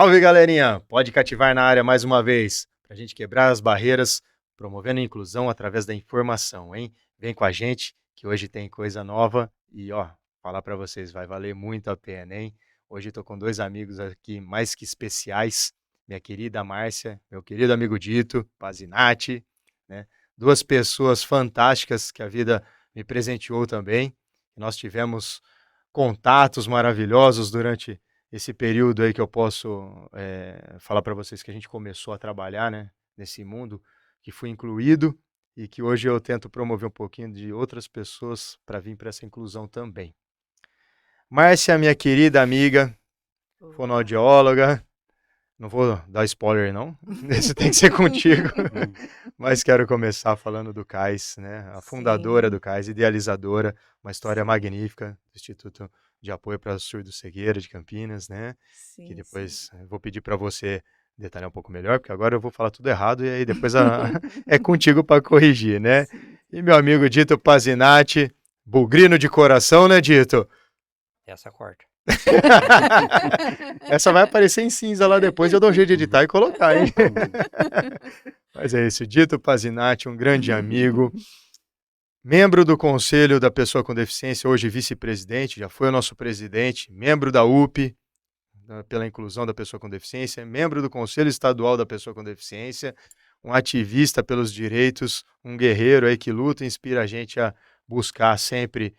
Salve, galerinha! Pode cativar na área mais uma vez, para a gente quebrar as barreiras, promovendo a inclusão através da informação, hein? Vem com a gente, que hoje tem coisa nova e, ó, falar para vocês, vai valer muito a pena, hein? Hoje estou com dois amigos aqui mais que especiais, minha querida Márcia, meu querido amigo Dito, Pazinatti, né? Duas pessoas fantásticas que a vida me presenteou também. Nós tivemos contatos maravilhosos durante esse período aí que eu posso falar para vocês que a gente começou a trabalhar, né, nesse mundo, que fui incluído e que hoje eu tento promover um pouquinho de outras pessoas para vir para essa inclusão também. Márcia, minha querida amiga, Opa. fonoaudióloga, não vou dar spoiler não, esse tem que ser contigo, mas quero começar falando do CAIS, né, a fundadora Sim, do CAIS, idealizadora, uma história sim, magnífica do Instituto de Apoio para Surdo-Cegueira de Campinas, né, que sim, sim. depois eu vou pedir para você detalhar um pouco melhor, porque agora eu vou falar tudo errado e aí depois é contigo para corrigir, né. Sim, E meu amigo Dito Pazinatti, bugrino de coração, né, Dito? Essa corta. Essa vai aparecer em cinza lá depois, eu dou um jeito de editar e colocar, hein? Mas é isso, Dito Pazinatti, um grande amigo, membro do Conselho da Pessoa com Deficiência, hoje vice-presidente, já foi o nosso presidente, membro da UP, pela inclusão da pessoa com deficiência, membro do Conselho Estadual da Pessoa com Deficiência, um ativista pelos direitos, um guerreiro aí que luta e inspira a gente a buscar sempre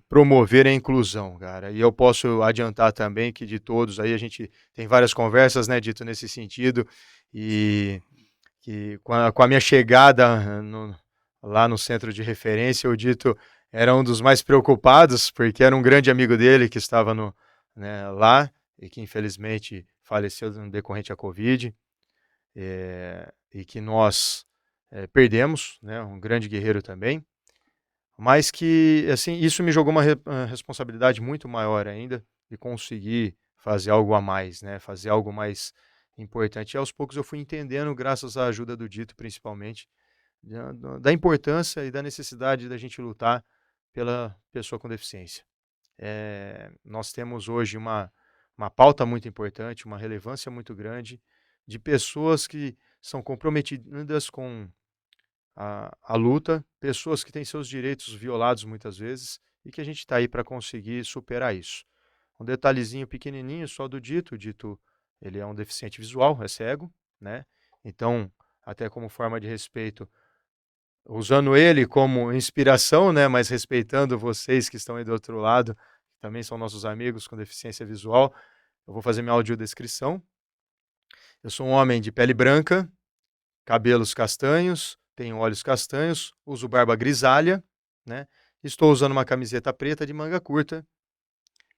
promover a inclusão, cara. E eu posso adiantar também que de todos aí a gente tem várias conversas, né, Dito, nesse sentido, e que com a minha chegada lá no centro de referência, o Dito era um dos mais preocupados, porque era um grande amigo dele que estava né, lá e que infelizmente faleceu no decorrente à Covid, e que nós perdemos, né, um grande guerreiro também, mas que assim isso me jogou uma responsabilidade muito maior ainda de conseguir fazer algo a mais, né, fazer algo mais importante. E aos poucos eu fui entendendo, graças à ajuda do Dito principalmente, da importância e da necessidade da gente lutar pela pessoa com deficiência. Nós temos hoje uma pauta muito importante, uma relevância muito grande de pessoas que são comprometidas com a luta, pessoas que têm seus direitos violados muitas vezes e que a gente está aí para conseguir superar isso. Um detalhezinho pequenininho só do Dito, o Dito ele é um deficiente visual, é cego, né? Então, até como forma de respeito, usando ele como inspiração, né, mas respeitando vocês que estão aí do outro lado, que também são nossos amigos com deficiência visual, eu vou fazer minha audiodescrição. Eu sou um homem de pele branca, cabelos castanhos, tenho olhos castanhos, uso barba grisalha, né? Estou usando uma camiseta preta de manga curta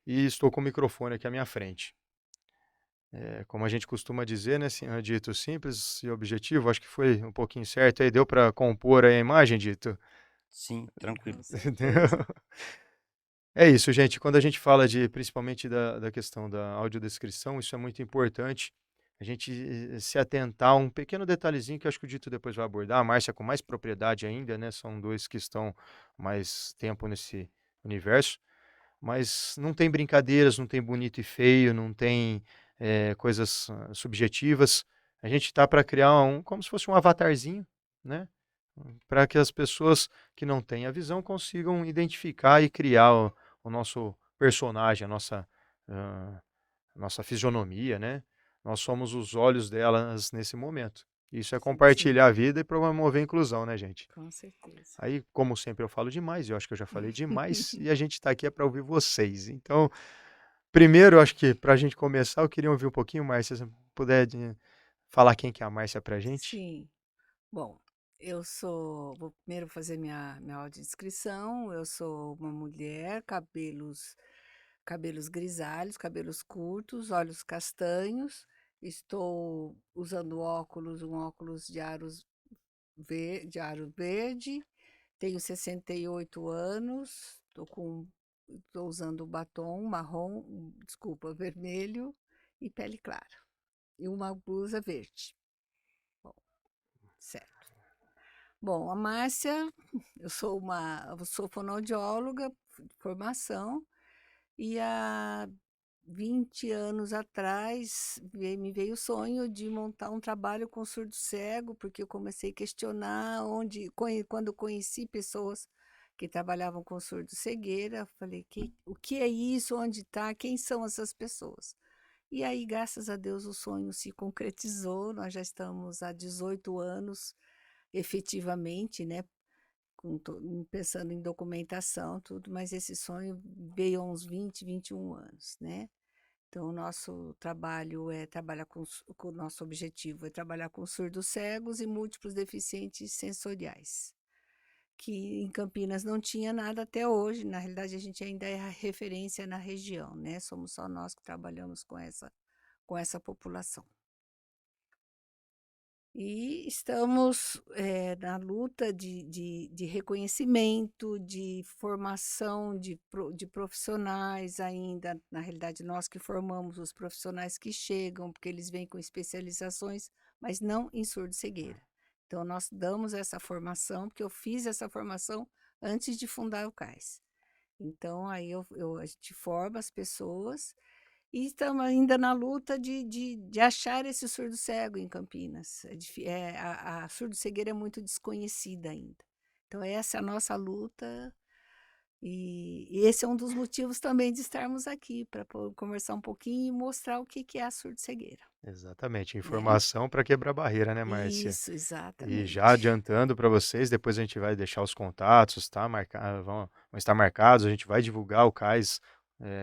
e estou com o microfone aqui à minha frente. Como a gente costuma dizer, né, dito simples e objetivo, acho que foi um pouquinho certo aí, deu para compor aí a imagem, Dito? Sim, tranquilo. com certeza. É isso, gente. Quando a gente fala principalmente da questão da audiodescrição, isso é muito importante. A gente se atentar a um pequeno detalhezinho que eu acho que o Dito depois vai abordar. A Márcia com mais propriedade ainda, né? São dois que estão mais tempo nesse universo. Mas não tem brincadeiras, não tem bonito e feio, não tem coisas subjetivas. A gente está para criar como se fosse um avatarzinho, né? Para que as pessoas que não têm a visão consigam identificar e criar o nosso personagem, ah, a nossa fisionomia, né? Nós somos os olhos delas nesse momento. Isso é Sim, sim, compartilhar a vida e promover a inclusão, né, gente? com certeza. Aí, como sempre, eu falo demais, eu acho que eu já falei demais, e a gente está aqui para ouvir vocês. Então, primeiro, eu acho que para a gente começar, eu queria ouvir um pouquinho, Márcia, se você puder falar quem que é a Márcia para a gente. Sim. Bom, vou primeiro fazer minha audiodescrição. Eu sou uma mulher, cabelos grisalhos, cabelos curtos, olhos castanhos. Estou usando um óculos de aro verde. Tenho 68 anos, estou usando batom marrom, desculpa, vermelho e pele clara. E uma blusa verde. Bom, certo. Bom, a Márcia, eu sou fonoaudióloga de formação e 20 anos atrás, me veio o sonho de montar um trabalho com surdo cego, porque eu comecei a questionar quando conheci pessoas que trabalhavam com surdo cegueira, falei, o que é isso? Onde está? Quem são essas pessoas? E aí, graças a Deus, o sonho se concretizou. Nós já estamos há 18 anos, efetivamente, né? Pensando em documentação, tudo, mas esse sonho veio há uns 20, 21 anos, né? Então, o nosso trabalho é trabalhar o nosso objetivo é trabalhar com surdos cegos e múltiplos deficientes sensoriais, que em Campinas não tinha nada até hoje. Na realidade, a gente ainda é a referência na região, né? Somos só nós que trabalhamos com essa população. E estamos na luta de reconhecimento, de formação de profissionais ainda. Na realidade, nós que formamos os profissionais que chegam, porque eles vêm com especializações, mas não em surdo-cegueira. Então, nós damos essa formação, porque eu fiz essa formação antes de fundar o CAIS. Então, aí a gente forma as pessoas e estamos ainda na luta de achar esse surdo cego em Campinas. A surdo-cegueira é muito desconhecida ainda. Então, essa é a nossa luta. E esse é um dos motivos também de estarmos aqui, para conversar um pouquinho e mostrar o que é a surdo-cegueira, Exatamente, né? informação para quebrar barreira, né, Márcia? Isso, E já exatamente. adiantando para vocês, depois a gente vai deixar os contatos, tá? Vão estar marcados, a gente vai divulgar o CAIS,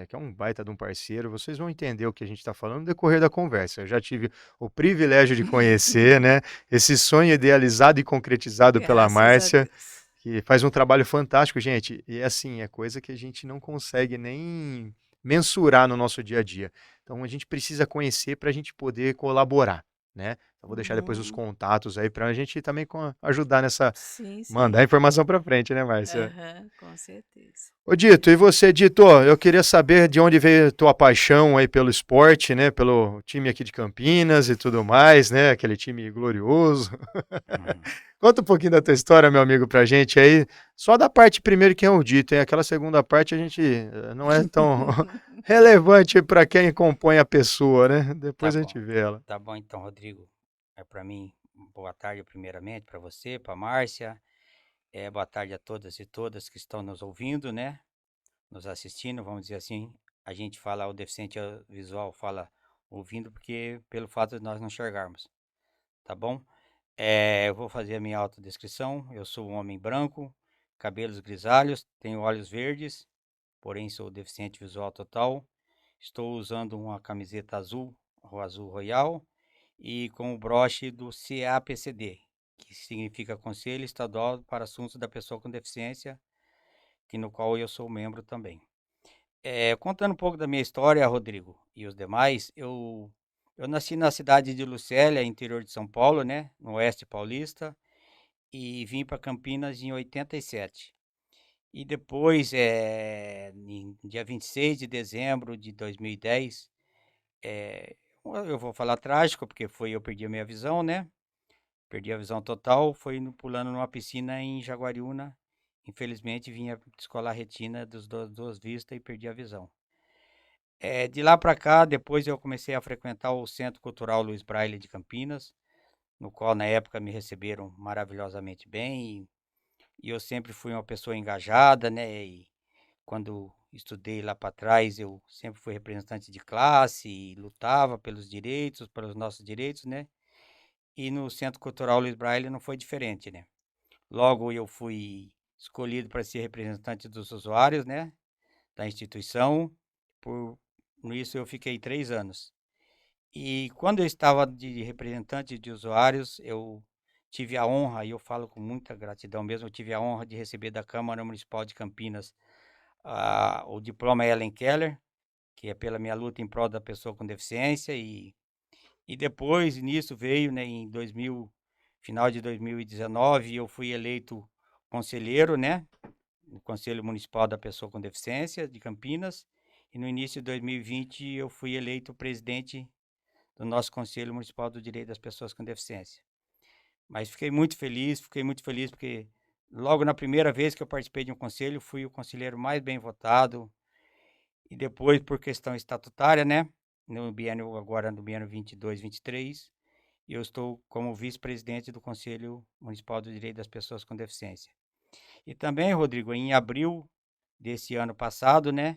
que é um baita de um parceiro. Vocês vão entender o que a gente está falando no decorrer da conversa. Eu já tive o privilégio de conhecer, né, esse sonho idealizado e concretizado pela Graças a Márcia, Deus. que faz um trabalho fantástico, gente. E assim, é coisa que a gente não consegue nem mensurar no nosso dia a dia. Então a gente precisa conhecer para a gente poder colaborar, né? Eu vou deixar depois os Uhum. contatos aí para a gente também ajudar nessa, Sim, mandar a sim. informação para frente, né, Márcia? Aham, com certeza. Ô Dito, e você, Dito, eu queria saber de onde veio a tua paixão aí pelo esporte, né, pelo time aqui de Campinas e tudo mais, né, aquele time glorioso. Uhum. Conta um pouquinho da tua história, meu amigo, pra gente aí, só da parte primeiro que é o Dito, hein, aquela segunda parte a gente não é tão relevante para quem compõe a pessoa, né, Tá depois a gente bom. vê ela. Tá bom então, Rodrigo. É para mim, boa tarde primeiramente para você, para Márcia. Boa tarde a todas e todas que estão nos ouvindo, né? Nos assistindo, vamos dizer assim. A gente fala, o deficiente visual fala ouvindo porque pelo fato de nós não enxergarmos, tá bom? Eu vou fazer a minha autodescrição. Eu sou um homem branco, cabelos grisalhos, tenho olhos verdes, porém sou deficiente visual total. Estou usando uma camiseta azul, o azul royal, e com o broche do CAPCD, que significa Conselho Estadual para Assuntos da Pessoa com Deficiência, que no qual eu sou membro também. Contando um pouco da minha história, Rodrigo, e os demais, eu nasci na cidade de Lucélia, interior de São Paulo, né, no oeste paulista, e vim para Campinas em 87. E depois, em dia 26 de dezembro de 2010, eu vou falar trágico, porque eu perdi a minha visão, né? Perdi a visão total, foi pulando numa piscina em Jaguariúna. Infelizmente, vinha descolar a retina das duas vistas e perdi a visão. De lá para cá, depois eu comecei a frequentar o Centro Cultural Luiz Braille de Campinas, no qual na época me receberam maravilhosamente bem. E eu sempre fui uma pessoa engajada, né? E quando estudei lá para trás, eu sempre fui representante de classe e lutava pelos direitos, pelos nossos direitos, né? E no Centro Cultural Luiz Braille não foi diferente, né? Logo eu fui escolhido para ser representante dos usuários, né? Da instituição. Por isso eu fiquei 3 anos. E quando eu estava de representante de usuários, eu tive a honra, e eu falo com muita gratidão mesmo, eu tive a honra de receber da Câmara Municipal de Campinas o diploma Ellen Keller, que é pela minha luta em prol da pessoa com deficiência, e depois nisso veio, né, em final de 2019, eu fui eleito conselheiro, né, no Conselho Municipal da Pessoa com Deficiência de Campinas, e no início de 2020 eu fui eleito presidente do nosso Conselho Municipal do Direito das Pessoas com Deficiência. Mas fiquei muito feliz porque logo na primeira vez que eu participei de um conselho, fui o conselheiro mais bem votado, E depois, por questão estatutária, né? No biênio agora, no biênio 22, 23, eu estou como vice-presidente do Conselho Municipal do Direito das Pessoas com Deficiência. E também, Rodrigo, em abril desse ano passado, né?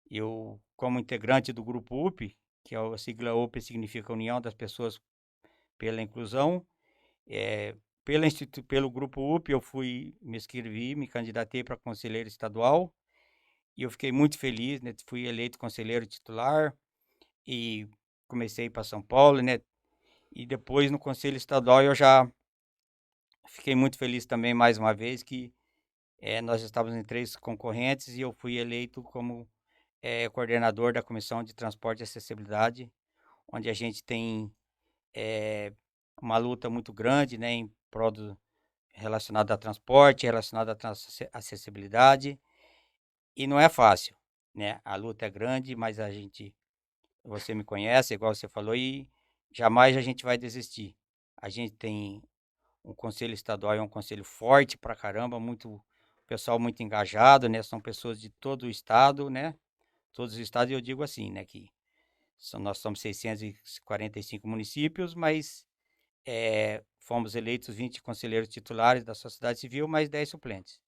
Eu, como integrante do Grupo UP, que é a sigla UP significa União das Pessoas pela Inclusão, pelo Grupo UP eu me inscrevi, me candidatei para conselheiro estadual e eu fiquei muito feliz, né? Fui eleito conselheiro titular e comecei para São Paulo, né? E depois no Conselho Estadual eu já fiquei muito feliz também mais uma vez que nós estávamos em 3 concorrentes e eu fui eleito como coordenador da Comissão de Transporte e Acessibilidade, onde a gente tem uma luta muito grande, né, em prol relacionado a transporte, relacionado à acessibilidade, e não é fácil, né? A luta é grande, mas você me conhece, igual você falou, e jamais a gente vai desistir. A gente tem um conselho estadual, é um conselho forte pra caramba, pessoal muito engajado, né? São pessoas de todo o estado, né? Todos os estados, e eu digo assim, né, que nós somos 645 municípios, mas fomos eleitos 20 conselheiros titulares da sociedade civil, mais 10 suplentes.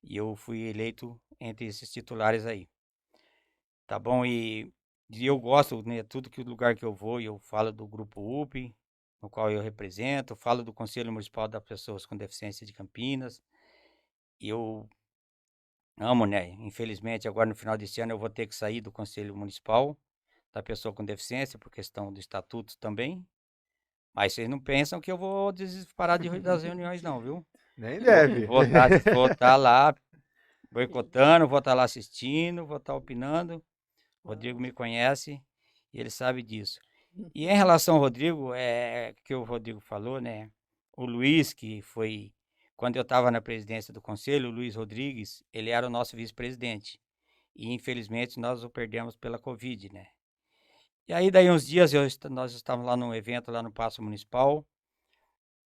E eu fui eleito entre esses titulares aí. Tá bom? E eu gosto, né, tudo que o lugar que eu vou, eu falo do Grupo UP, no qual eu represento, falo do Conselho Municipal das Pessoas com Deficiência de Campinas. Eu amo, né? Infelizmente, agora no final desse ano eu vou ter que sair do Conselho Municipal da Pessoa com Deficiência, por questão do estatuto também. Mas vocês não pensam que eu vou parar das reuniões, não, viu? Nem deve. Vou tá lá boicotando, vou estar lá assistindo, vou estar opinando. O Rodrigo me conhece e ele sabe disso. E em relação ao Rodrigo, que o Rodrigo falou, né? O Luiz, que foi, quando eu estava na presidência do conselho, o Luiz Rodrigues, ele era o nosso vice-presidente. E infelizmente nós o perdemos pela Covid, né? E aí daí uns dias nós estávamos lá num evento lá no Paço Municipal,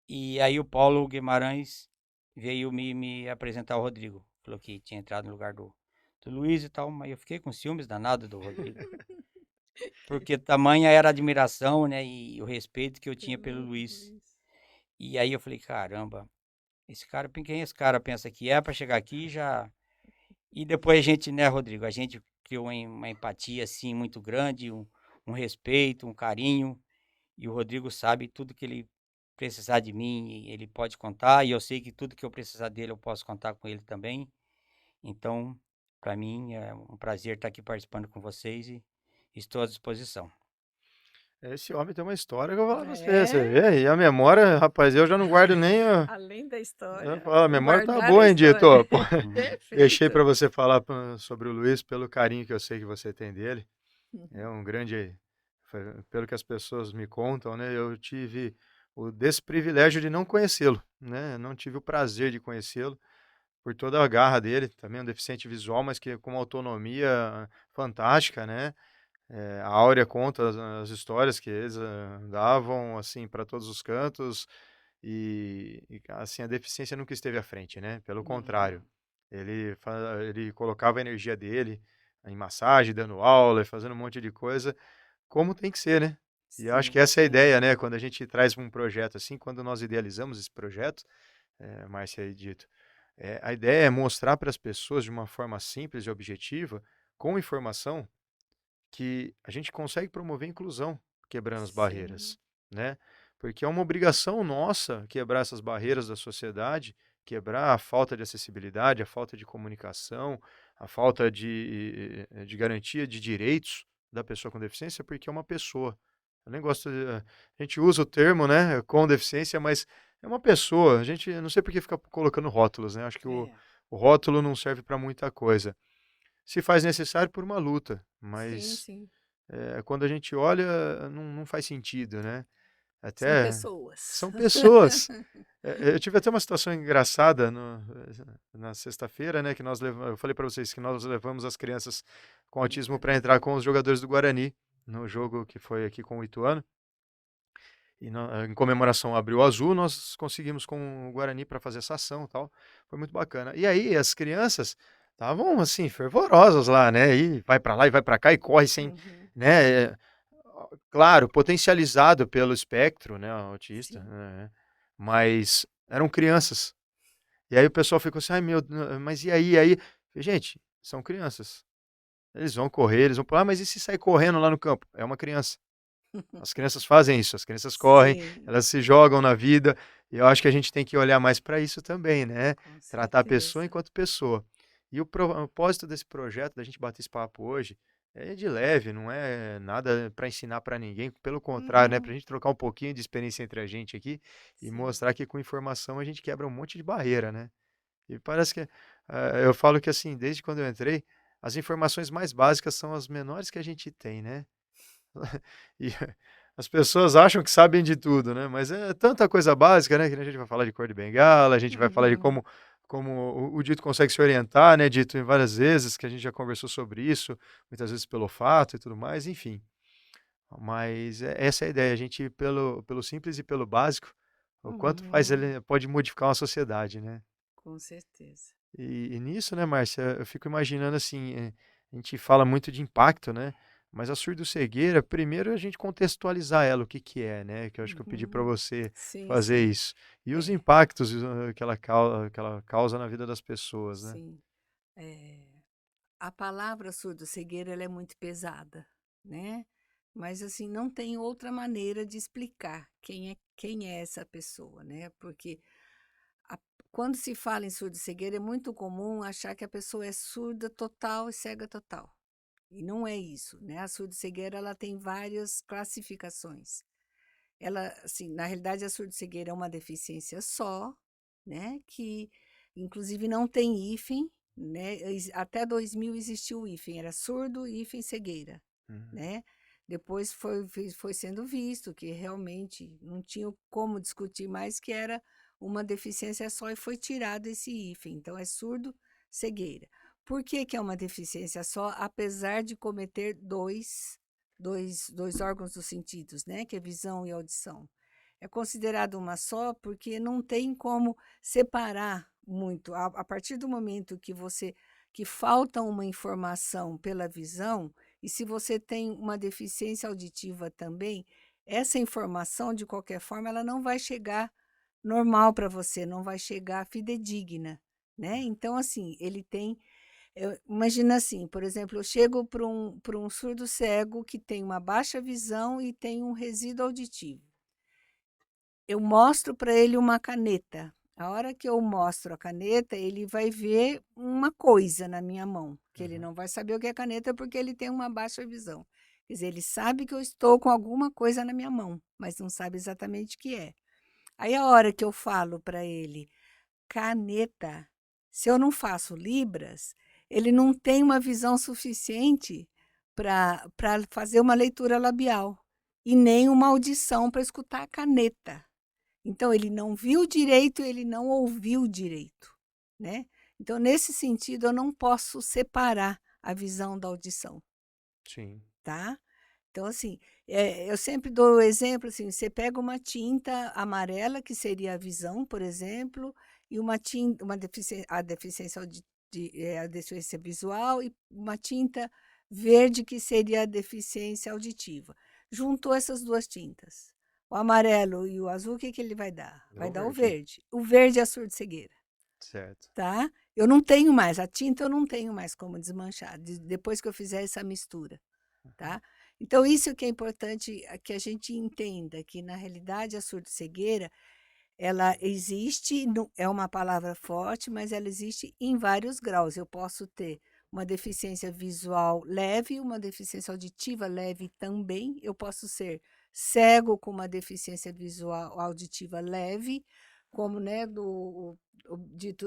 e aí o Paulo Guimarães veio me apresentar o Rodrigo. Falou que tinha entrado no lugar do Luiz e tal, mas eu fiquei com ciúmes danado do Rodrigo. Porque tamanha era a admiração, né, e o respeito que eu tinha pelo Luiz. E aí eu falei, caramba, quem esse cara pensa que é para chegar aqui já... E depois a gente, né, Rodrigo, a gente criou uma empatia, assim, muito grande, um respeito, um carinho, e o Rodrigo sabe tudo que ele precisar de mim, ele pode contar, e eu sei que tudo que eu precisar dele eu posso contar com ele também. Então, para mim é um prazer estar aqui participando com vocês e estou à disposição. Esse homem tem uma história que eu vou falar pra você É, vê? E a memória, rapaz, eu já não guardo nem. além da Eu história, falo, a o memória tá guardar a boa, hein, Dito? história. Pô, deixei Perfeito. para você falar sobre o Luiz pelo carinho que eu sei que você tem dele. É um grande. Pelo que as pessoas me contam, né? Eu tive o desprivilégio de não conhecê-lo, né? Não tive o prazer de conhecê-lo por toda a garra dele. Também um deficiente visual, mas que com uma autonomia fantástica, né? A Áurea conta as histórias que eles davam assim para todos os cantos e, assim a deficiência nunca esteve à frente, né? Pelo contrário, ele colocava a energia dele em massagem, dando aula, e fazendo um monte de coisa, como tem que ser, né? E eu acho que Sim, essa é a sim. ideia, né? Quando a gente traz um projeto assim, quando nós idealizamos esse projeto, Márcia e Dito, a ideia é mostrar para as pessoas de uma forma simples e objetiva, com informação, que a gente consegue promover a inclusão, quebrando as Sim. barreiras, né? Porque é uma obrigação nossa quebrar essas barreiras da sociedade, quebrar a falta de acessibilidade, a falta de comunicação, a falta de garantia de direitos da pessoa com deficiência, porque é uma pessoa. Eu nem gosto a gente usa o termo, né, com deficiência, mas é uma pessoa. A gente não sei por que fica colocando rótulos, né? Acho que É. o rótulo não serve para muita coisa. Se faz necessário por uma luta, Sim, mas sim. quando a gente olha, não faz sentido, né? São Até pessoas. são pessoas. Eu tive até uma situação engraçada na sexta-feira, né? Que eu falei para vocês que nós levamos as crianças com autismo para entrar com os jogadores do Guarani no jogo que foi aqui com o Ituano. E em comemoração ao Abril Azul, nós conseguimos com o Guarani para fazer essa ação e tal. Foi muito bacana. E aí, as crianças estavam assim fervorosos lá, né, e vai pra lá e vai pra cá e corre sem, Uhum. né, claro, potencializado pelo espectro, né, autista, Sim. mas eram crianças. E aí o pessoal ficou assim: "Ai meu, mas e aí, e aí?" Falei: "Gente, são crianças, eles vão correr, eles vão pular, mas e se sair correndo lá no campo? É uma criança." As crianças fazem isso, as crianças correm, Sim, elas se jogam na vida, e eu acho que a gente tem que olhar mais para isso também, né, com tratar a pessoa certeza. enquanto pessoa. E o propósito desse projeto, da gente bater esse papo hoje, é de leve, não é nada para ensinar para ninguém, pelo contrário, né, Uhum. para a gente trocar um pouquinho de experiência entre a gente aqui, e Sim. mostrar que com informação a gente quebra um monte de barreira, né. E parece que, eu falo que assim, desde quando eu entrei, as informações mais básicas são as menores que a gente tem, né. E as pessoas acham que sabem de tudo, né, mas é tanta coisa básica, né, que a gente vai falar de cor de bengala, a gente vai falar de Uhum. como o Dito consegue se orientar, né, Dito, em várias vezes, que a gente já conversou sobre isso, muitas vezes pelo fato e tudo mais, enfim. Mas essa é a ideia, a gente ir pelo simples e pelo básico, o quanto faz Uhum. ele pode modificar uma sociedade, né. Com certeza. E nisso, né, Márcia, eu fico imaginando assim, a gente fala muito de impacto, né? Mas a surdo-cegueira, primeiro a gente contextualizar ela, o que que é, né? Que eu acho que eu pedi para Uhum. você Sim, fazer sim. isso. E os É, impactos que ela causa na vida das pessoas, né? sim. É, a palavra surdo-cegueira ela é muito pesada, né? Mas assim, não tem outra maneira de explicar quem é essa pessoa, né? Porque a- quando se fala em surdo-cegueira, é muito comum achar que a pessoa é surda total e cega total. E não é isso, né? A surdo-cegueira ela tem várias classificações. Ela, assim, na realidade, a surdo-cegueira é uma deficiência só, né? Que inclusive não tem hífen, né? Até 2000 existiu o hífen, era surdo, hífen, cegueira, Uhum. né? Depois foi sendo visto que realmente não tinha como discutir mais que era uma deficiência só e foi tirado esse hífen. Então é surdo, cegueira. Por que que é uma deficiência só, apesar de cometer dois órgãos dos sentidos, né? Que é visão e audição. É considerado uma só porque não tem como separar muito. A partir do momento que falta uma informação pela visão, e se você tem uma deficiência auditiva também, essa informação, de qualquer forma, ela não vai chegar normal para você, não vai chegar fidedigna, né? Então, assim, ele tem imagina assim, por exemplo, eu chego para um surdo cego que tem uma baixa visão e tem um resíduo auditivo. Eu mostro para ele uma caneta. A hora que eu mostro a caneta, ele vai ver uma coisa na minha mão, que ele Uhum. não vai saber o que é caneta porque ele tem uma baixa visão. Quer dizer, ele sabe que eu estou com alguma coisa na minha mão, mas não sabe exatamente o que é. Aí a hora que eu falo para ele, caneta. Se eu não faço libras, ele não tem uma visão suficiente para fazer uma leitura labial e nem uma audição para escutar a caneta. Então ele não viu direito, ele não ouviu direito, né? Então nesse sentido eu não posso separar a visão da audição, Sim. tá? Então, assim, eu sempre dou o exemplo assim: você pega uma tinta amarela, que seria a visão, por exemplo, e uma tinta, a deficiência, a deficiência visual, e uma tinta verde, que seria a deficiência auditiva. Juntou essas duas tintas, o amarelo e o azul, o que, que ele vai dar? É Vai o dar o verde. verde. O verde é a surdo-cegueira, Certo. tá? Eu não tenho mais, a tinta eu não tenho mais como desmanchar, depois que eu fizer essa mistura. Uhum. Tá? Então, isso que é importante que a gente entenda, que na realidade a surdo-cegueira, ela existe, é uma palavra forte, mas ela existe em vários graus. Eu posso ter uma deficiência visual leve, uma deficiência auditiva leve também. Eu posso ser cego com uma deficiência visual auditiva leve, como, né, dito,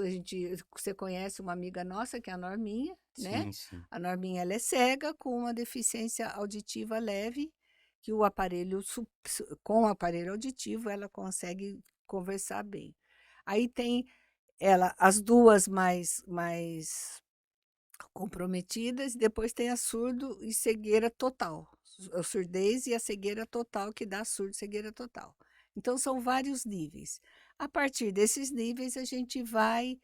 você conhece uma amiga nossa, que é a Norminha, né? Sim, sim. A Norminha, ela é cega com uma deficiência auditiva leve, que o aparelho, com o aparelho auditivo, ela consegue conversar bem. Aí tem ela, as duas mais comprometidas, e depois tem a surdo e cegueira total, a surdez e a cegueira total, que dá surdo e cegueira total. Então são vários níveis. A partir desses níveis a gente vai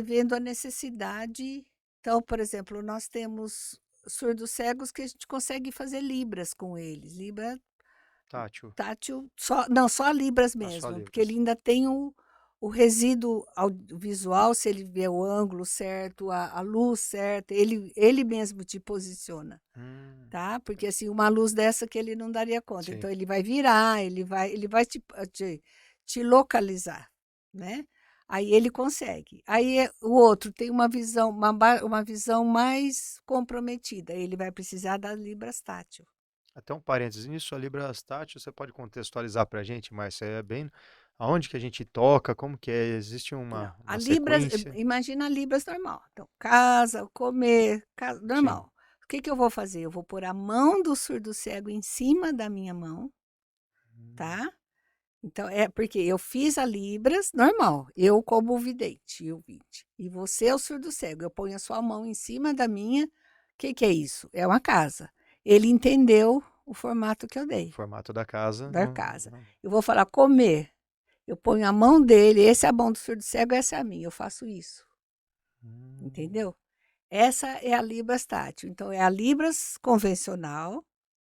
vendo a necessidade Então, por exemplo, nós temos surdos cegos que a gente consegue fazer libras com eles. Libra Tátil. tátil, só, não, só libras Ah, só mesmo, porque ele Libras. ainda tem o resíduo visual, se ele vê o ângulo certo, a luz certa, ele mesmo te posiciona, tá? Porque assim, uma luz dessa que ele não daria conta. Sim. Então ele vai virar, ele vai te localizar, né? Aí ele consegue. Aí o outro tem uma visão, uma visão mais comprometida. Ele vai precisar das libras tátil. Até um parênteses nisso, a Libras tátil, você pode contextualizar pra gente, Márcia, é bem aonde que a gente toca, como que é? Existe Não, a uma libras, sequência? imagina a libras normal. Então, casa, comer, Sim. normal. O que que eu vou fazer? Eu vou pôr a mão do surdo cego em cima da minha mão, Hum, tá? Então, é porque eu fiz a libras normal, eu como vidente, eu vinte. E você é o surdo cego, eu ponho a sua mão em cima da minha. O que que é isso? É uma casa. Ele entendeu o formato que eu dei, Formato da casa. da casa. Eu vou falar comer. Eu ponho a mão dele, esse é a mão do surdo cego, essa é a minha. Eu faço isso. Hum, Entendeu? Essa é a Libras tátil. Então, é a Libras convencional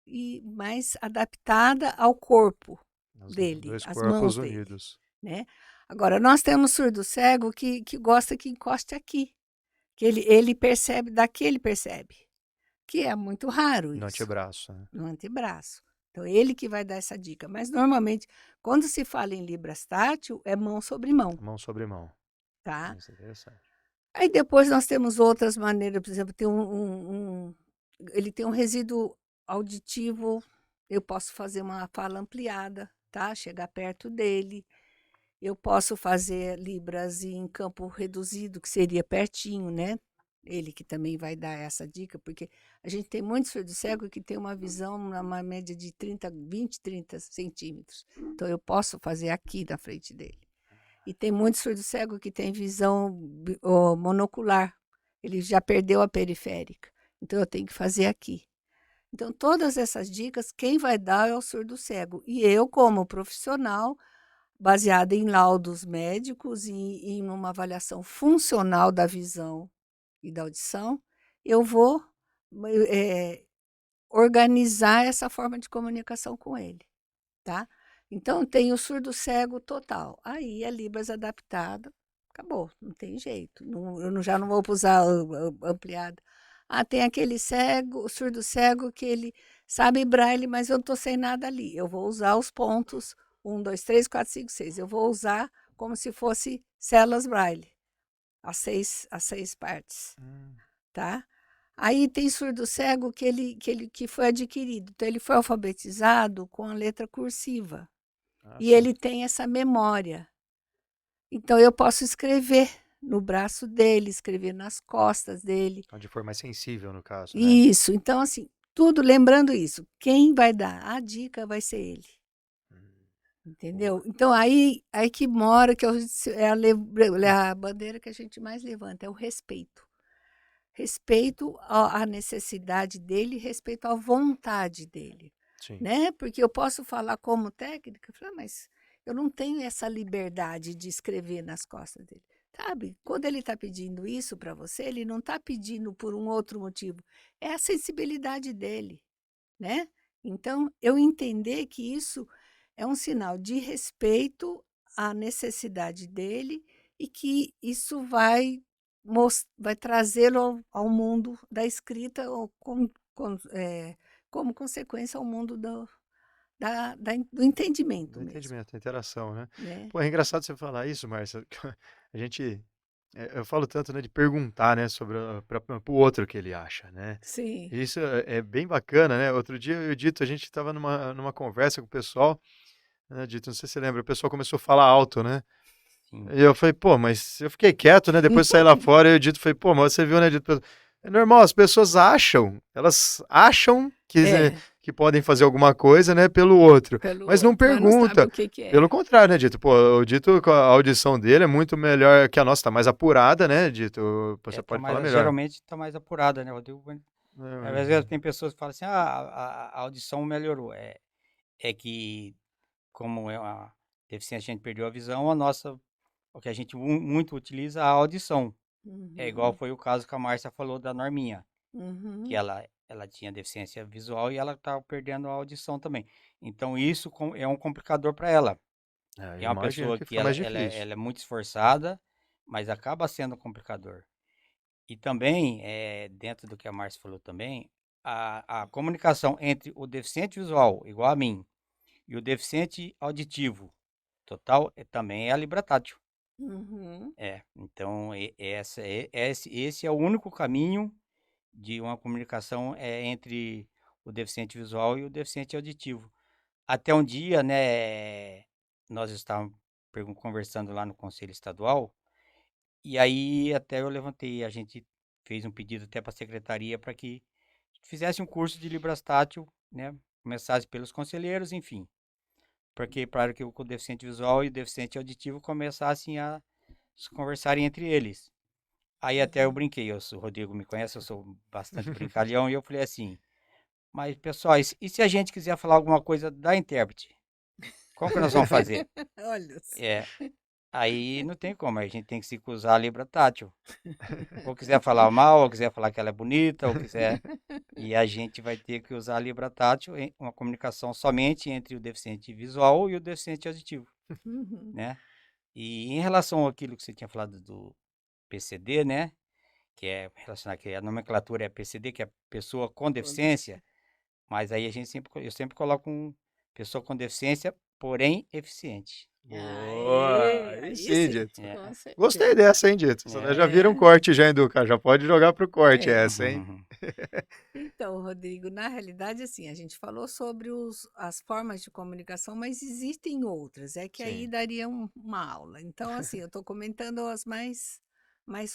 e mais adaptada ao corpo os dele, dois às corpos mãos dele, unidos. né? Agora, nós temos surdo cego que gosta que encoste aqui, que ele percebe, daqui ele percebe, que é muito raro No isso, antebraço, né? no antebraço. Então, ele que vai dar essa dica. Mas, normalmente, quando se fala em Libras tátil, é mão sobre mão, Mão sobre mão. tá? Isso é interessante. Aí depois nós temos outras maneiras, por exemplo, tem ele tem um resíduo auditivo, eu posso fazer uma fala ampliada, tá? Chegar perto dele. Eu posso fazer libras em campo reduzido, que seria pertinho, né? Ele que também vai dar essa dica, porque a gente tem muitos surdos cegos que tem uma visão numa média de 30 centímetros. Então eu posso fazer aqui na frente dele. E tem muito surdo cego que tem visão monocular. Ele já perdeu a periférica. Então eu tenho que fazer aqui. Então todas essas dicas quem vai dar é o surdo cego. E eu, como profissional, baseada em laudos médicos e em uma avaliação funcional da visão e da audição, eu vou eh, organizar essa forma de comunicação com ele, tá? Então tem o surdo cego total. Aí é Libras adaptada, acabou, não tem jeito. Já não vou usar ampliada. Ah, tem aquele cego, o surdo cego que ele sabe braille, mas eu não estou sem nada ali. Eu vou usar os pontos 1, 2, 3, 4, 5, 6. Eu vou usar como se fosse células braille, as seis partes, Hum, tá? Aí tem surdo cego que foi adquirido. Então, ele foi alfabetizado com a letra cursiva. E sim. ele tem essa memória. Então, eu posso escrever no braço dele, escrever nas costas dele. Onde for mais sensível, no caso, né? Isso. Então, assim, tudo lembrando isso. Quem vai dar a dica vai ser ele. Hum, boa. Entendeu? Então, aí que mora, que é a bandeira que a gente mais levanta, é o respeito. Respeito à necessidade dele, respeito à vontade dele, Sim. né? Porque eu posso falar como técnica, falar, mas eu não tenho essa liberdade de escrever nas costas dele. Sabe? Quando ele está pedindo isso para você, ele não está pedindo por um outro motivo. É a sensibilidade dele, né? Então, eu entender que isso é um sinal de respeito à necessidade dele e que isso vai trazê-lo ao mundo da escrita ou como consequência ao mundo do entendimento Do mesmo, entendimento, da interação, né? né? Pô, é engraçado você falar isso, Márcia. A gente, eu falo tanto, né, de perguntar, né, sobre para o outro o que ele acha, né? Sim. E isso é bem bacana, né? Outro dia eu e o Dito, a gente estava numa conversa com o pessoal, né, Dito, não sei se você lembra, o pessoal começou a falar alto, né? Sim. E eu falei, pô, mas eu fiquei quieto, né? Depois saí lá fora e o Dito falei, pô, mas você viu, né, Dito? É normal, as pessoas acham, elas acham É, que podem fazer alguma coisa, né, pelo outro, pelo mas não outro, mas não sabe pergunta. o que que Pelo é. contrário, né, Dito? Pô, o Dito, com a audição dele é muito melhor que a nossa, tá mais apurada, né, Dito? Você Tá pode falar melhor. geralmente está mais apurada, né, Rodrigo? Às vezes tem pessoas que falam assim, a audição melhorou. É que, como é uma deficiência, a gente perdeu a visão, o que a gente muito utiliza é a audição. É igual Uhum. foi o caso que a Márcia falou da Norminha, que Uhum. ela tinha deficiência visual e ela estava perdendo a audição também. Então isso é um complicador para ela. É, eu É uma imagino pessoa que que fica ela, mais ela, é difícil. ela é muito esforçada, mas acaba sendo um complicador. E também, dentro do que a Márcia falou também, a comunicação entre o deficiente visual, igual a mim, e o deficiente auditivo total, também é a Libra Tátil. Uhum. Então esse é o único caminho de uma comunicação entre o deficiente visual e o deficiente auditivo. Até um dia, né, nós estávamos conversando lá no Conselho Estadual, e aí até eu levantei, a gente fez um pedido até para a secretaria para que fizesse um curso de Libras Tátil, né, começasse pelos conselheiros, enfim, porque para que o deficiente visual e o deficiente auditivo começassem a se conversarem entre eles. Aí até eu Uhum. brinquei, o Rodrigo me conhece, eu sou bastante brincalhão, e eu falei assim, mas pessoal, e se a gente quiser falar alguma coisa da intérprete? Como que nós vamos fazer? Olha só. É, aí não tem como, a gente tem que se usar a Libra Tátil. Ou quiser falar mal, ou quiser falar que ela é bonita, ou quiser. E a gente vai ter que usar a Libra Tátil em uma comunicação somente entre o deficiente visual e o deficiente auditivo, Uhum. né? E em relação àquilo que você tinha falado do PCD, né? Que é relacionado, que a nomenclatura é PCD, que é pessoa com deficiência, mas aí eu sempre coloco pessoa com deficiência, porém eficiente. Boa! Aê, Aí aí sim, sim, Dito. com É, Gostei certeza. dessa, hein, Dito? Você já vira um É, corte já, hein, Duca? Já pode jogar pro corte é. essa, hein? Então, Rodrigo, na realidade, assim, a gente falou sobre as formas de comunicação, mas existem outras, é que aí Sim. daria uma aula. Então, assim, eu estou comentando as mais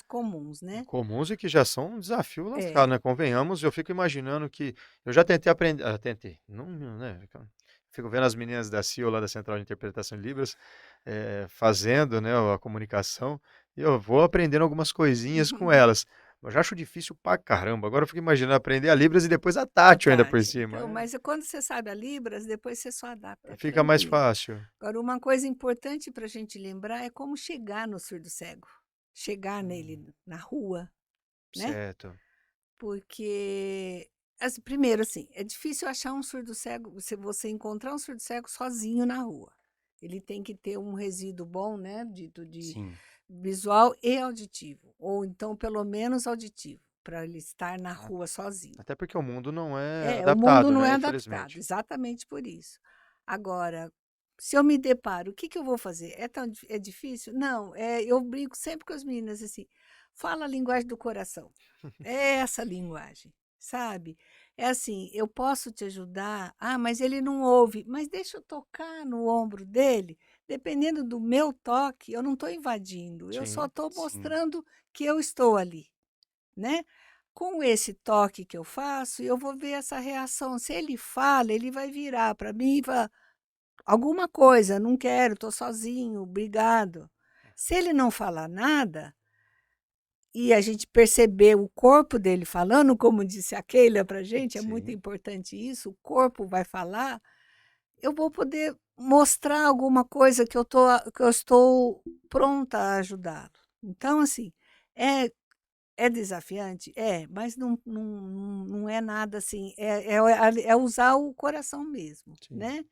comuns, né? Comuns e que já são um desafio lascado, É. né? Convenhamos, eu fico imaginando que. Eu já tentei aprender. Tentei. Não, né? Fico vendo as meninas da CIO lá da Central de Interpretação de Libras fazendo, né, a comunicação, e eu vou aprendendo algumas coisinhas com elas. Eu já acho difícil pra caramba. Agora eu fico imaginando aprender a Libras e depois a A tátil ainda por Tati. cima. Então, mas quando você sabe a Libras, depois você só adapta, é Fica mais tranquilo. fácil. Agora, uma coisa importante para a gente lembrar é como chegar no surdo cego, chegar Hum, nele na rua, né? certo. Porque, primeiro, assim, é difícil achar um surdo cego, se você encontrar um surdo cego sozinho na rua. Ele tem que ter um resíduo bom, né? Dito de sim. visual e auditivo, ou então pelo menos auditivo, para ele estar na rua sozinho. Até porque o mundo não é É, o mundo adaptado, não é né? adaptado, Infelizmente. exatamente por isso. Agora, se eu me deparo, o que que eu vou fazer? É difícil? Não, eu brinco sempre com as meninas assim, fala a linguagem do coração. É essa linguagem, sabe? É assim, eu posso te ajudar. Ah, mas ele não ouve. Mas deixa eu tocar no ombro dele. Dependendo do meu toque, eu não estou invadindo. Eu só Sim. estou Sim, mostrando que eu estou ali, né? Com esse toque que eu faço, eu vou ver essa reação. Se ele fala, ele vai virar para mim e falar alguma coisa, não quero, estou sozinho, obrigado. Se ele não falar nada, e a gente perceber o corpo dele falando, como disse a Keila para a gente, é muito Sim. importante isso, o corpo vai falar, eu vou poder mostrar alguma coisa que eu estou pronta a ajudá-lo. Então, assim, é é desafiante? É, mas não é nada assim, é usar o coração mesmo, Sim. né.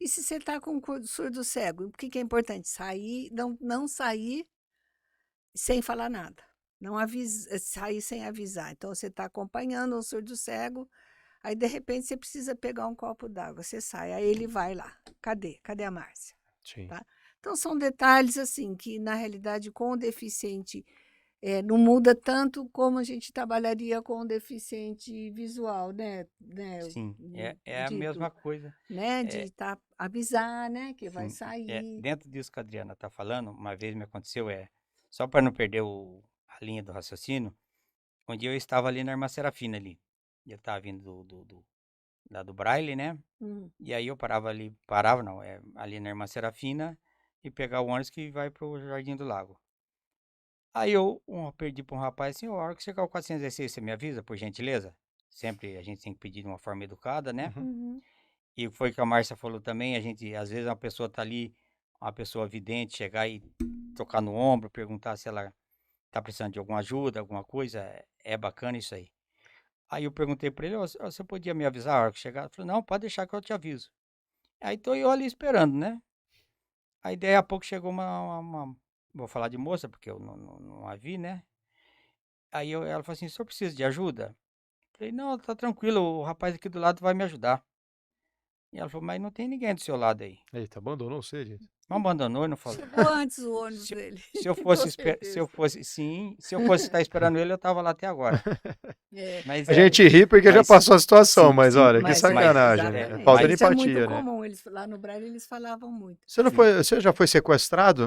E se você está com surdo cego, o que que é importante? Sair, não sair sem falar nada, não sair sem avisar. Então você está acompanhando um surdo cego, aí de repente você precisa pegar um copo d'água, você sai, aí ele vai lá: "Cadê? Cadê a Márcia?", Sim. tá. Então são detalhes, assim, que na realidade com o deficiente não muda tanto como a gente trabalharia com o deficiente visual, né, sim. É a dito, mesma coisa. né, É, avisar, né, que vai sim. sair. Dentro disso que a Adriana está falando, uma vez me aconteceu, só para não perder a linha do raciocínio, um dia eu estava ali na Irmã Serafina ali. E eu estava vindo lá do Braille, né? Hum, E aí eu parava não, ali na Irmã Serafina e pegar o ônibus que vai pro Jardim do Lago. Aí eu perdi para um rapaz assim, "Ó, a hora que chegar o 416, você me avisa, por gentileza?" Sempre a gente tem que pedir de uma forma educada, né? Uhum. uhum, E foi o que a Márcia falou também, às vezes uma pessoa tá ali, uma pessoa vidente, chegar e tocar no ombro, perguntar se ela tá precisando de alguma ajuda, alguma coisa, é bacana isso aí. Aí eu perguntei para ele: "Ô, você podia me avisar a hora que chegar?" Ele falou: "Não, pode deixar que eu te aviso." Aí tô eu ali esperando, né. Aí daí a pouco chegou vou falar de moça, porque eu não a vi, né. Aí ela falou assim: "O senhor precisa de ajuda?" Falei: "Não, tá tranquilo, o rapaz aqui do lado vai me ajudar." E ela falou: "Mas não tem ninguém do seu lado aí." Eita, abandonou você, Dito? Não abandonou e não falou. Chegou antes o ônibus Se eu dele, se eu com fosse se eu certeza. fosse sim, se eu fosse estar esperando ele, eu estava lá até agora. É, Mas A gente ri porque já mas passou a situação, sim, mas sim, olha, que mas sacanagem, né? É exatamente. falta de mas Isso é muito empatia, né? comum, eles lá no Brasil eles falavam muito. sim. Você já foi sequestrado?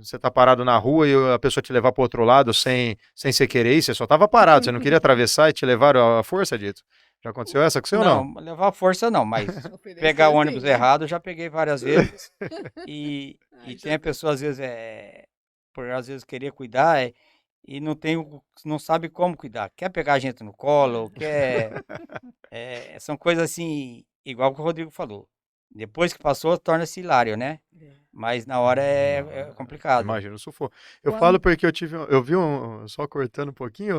Você tá parado na rua e a pessoa te levar pro outro lado sem você querer ir? Você só tava parado, você não queria atravessar e te levaram à força, Dito? Já aconteceu essa com você ou não? Não, levar à força não, mas pegar o Oferecer ônibus sim. errado eu já peguei várias vezes. E Ai, tem a Jesus. pessoa às vezes, por às vezes querer cuidar, e não sabe como cuidar. Quer pegar a gente no colo, quer são coisas assim, igual o que o Rodrigo falou. Depois que passou, torna-se hilário, né? É. Mas na hora é Não, complicado. imagino se for. Eu falo Quando porque eu vi só cortando um pouquinho,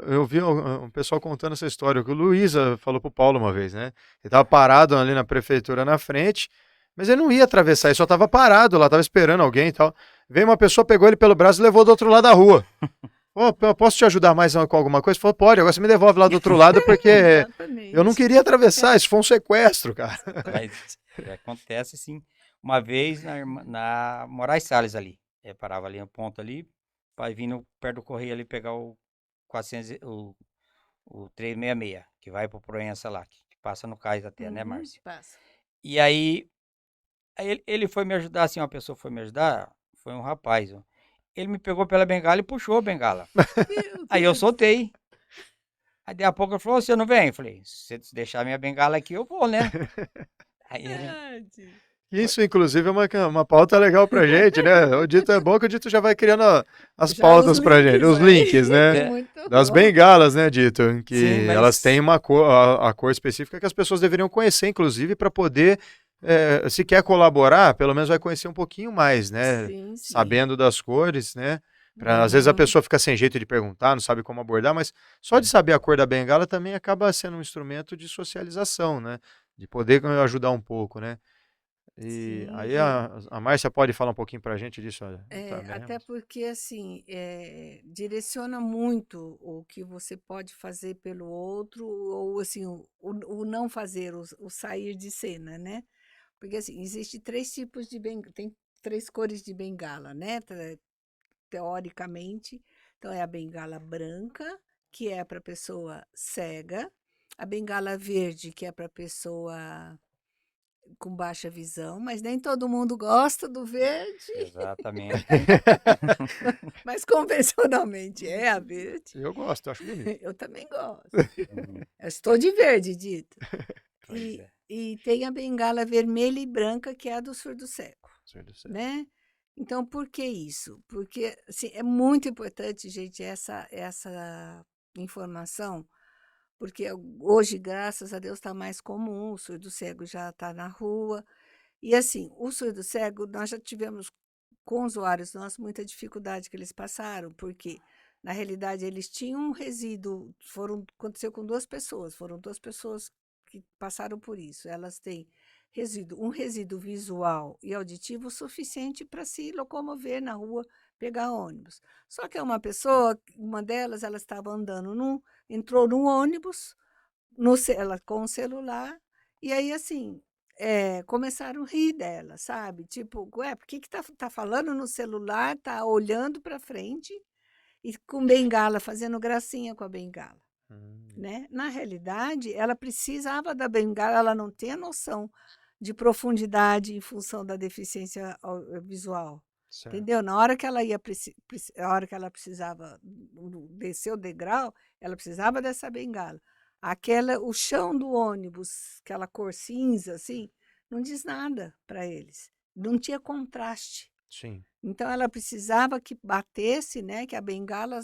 eu vi um pessoal contando essa história, que o Luísa falou pro Paulo uma vez, né? Ele tava parado ali na prefeitura na frente, mas ele não ia atravessar, ele só tava parado lá, tava esperando alguém e tal. Veio uma pessoa, pegou ele pelo braço e levou do outro lado da rua. Ô, posso te ajudar mais com alguma coisa? Ele falou, pode, agora você me devolve lá do outro lado, porque eu não exatamente. queria atravessar, isso foi um sequestro, cara. Mas acontece sim. Uma vez na Moraes Salles ali. Parava ali no ponto ali, para vir perto do Correio ali pegar o 400, o 366, que vai pro Proença lá, que passa no cais até, né, Uhum, Márcia? passa. E aí ele foi me ajudar, assim, uma pessoa foi me ajudar, foi um rapaz, ó. Ele me pegou pela bengala e puxou a bengala. Meu Aí eu Deus. soltei. Aí daqui a pouco ele falou: "Você não vem?" Eu falei: "Se você deixar minha bengala aqui, eu vou, né?" Aí ele Verdade. foi. Isso, inclusive, é uma pauta legal pra gente, né? O Dito é bom que o Dito já vai criando as Já os pautas pra gente, links os aí. links, né? É, Muito Das bom. bengalas, né, Dito? sim, Que elas têm mas uma cor, a cor específica que as pessoas deveriam conhecer, inclusive, para poder, se quer colaborar, pelo menos vai conhecer um pouquinho mais, né? Sim, sim. Sabendo das cores, né? Às vezes a Uhum. pessoa fica sem jeito de perguntar, não sabe como abordar, mas só de saber a cor da bengala também acaba sendo um instrumento de socialização, né? De poder ajudar um pouco, né? E Sim, aí a Márcia pode falar um pouquinho pra gente disso, olha, também. até porque assim, direciona muito o que você pode fazer pelo outro ou assim, o não fazer, o sair de cena, né? Porque assim, existe 3 tipos de bengala, tem 3 cores de bengala, né, teoricamente. Então é a bengala branca, que é para pessoa cega, a bengala verde, que é para pessoa com baixa visão, mas nem todo mundo gosta do verde, exatamente. mas convencionalmente é a verde. Eu gosto, eu acho bonito. Eu também gosto. Uhum, Eu estou de verde, Dito. pois E, é. e tem a bengala vermelha e branca, que é a do surdo cego, Senhor do céu. né? Então, por que isso? Porque assim, é muito importante, gente, essa informação, porque hoje, graças a Deus, está mais comum, o surdo cego já está na rua. E assim, o surdo cego, nós já tivemos com usuários nossos muita dificuldade que eles passaram, porque na realidade eles tinham um resíduo, aconteceu com 2 pessoas, foram 2 pessoas que passaram por isso. Elas têm um resíduo visual e auditivo suficiente para se locomover na rua, pegar ônibus. Só que é uma delas, ela estava andando entrou no ônibus, ela com o celular, e aí assim, começaram a rir dela, sabe? Tipo, ué, por que que tá falando no celular, tá olhando para frente e com bengala, fazendo gracinha com a bengala, Hum, né? Na realidade, ela precisava da bengala, ela não tem a noção de profundidade em função da deficiência visual. certo. Entendeu? Na hora que ela a hora que ela precisava descer o degrau, ela precisava dessa bengala. O chão do ônibus, aquela cor cinza, assim, não diz nada para eles. Não tinha contraste. Sim. Então ela precisava que batesse, né, que a bengala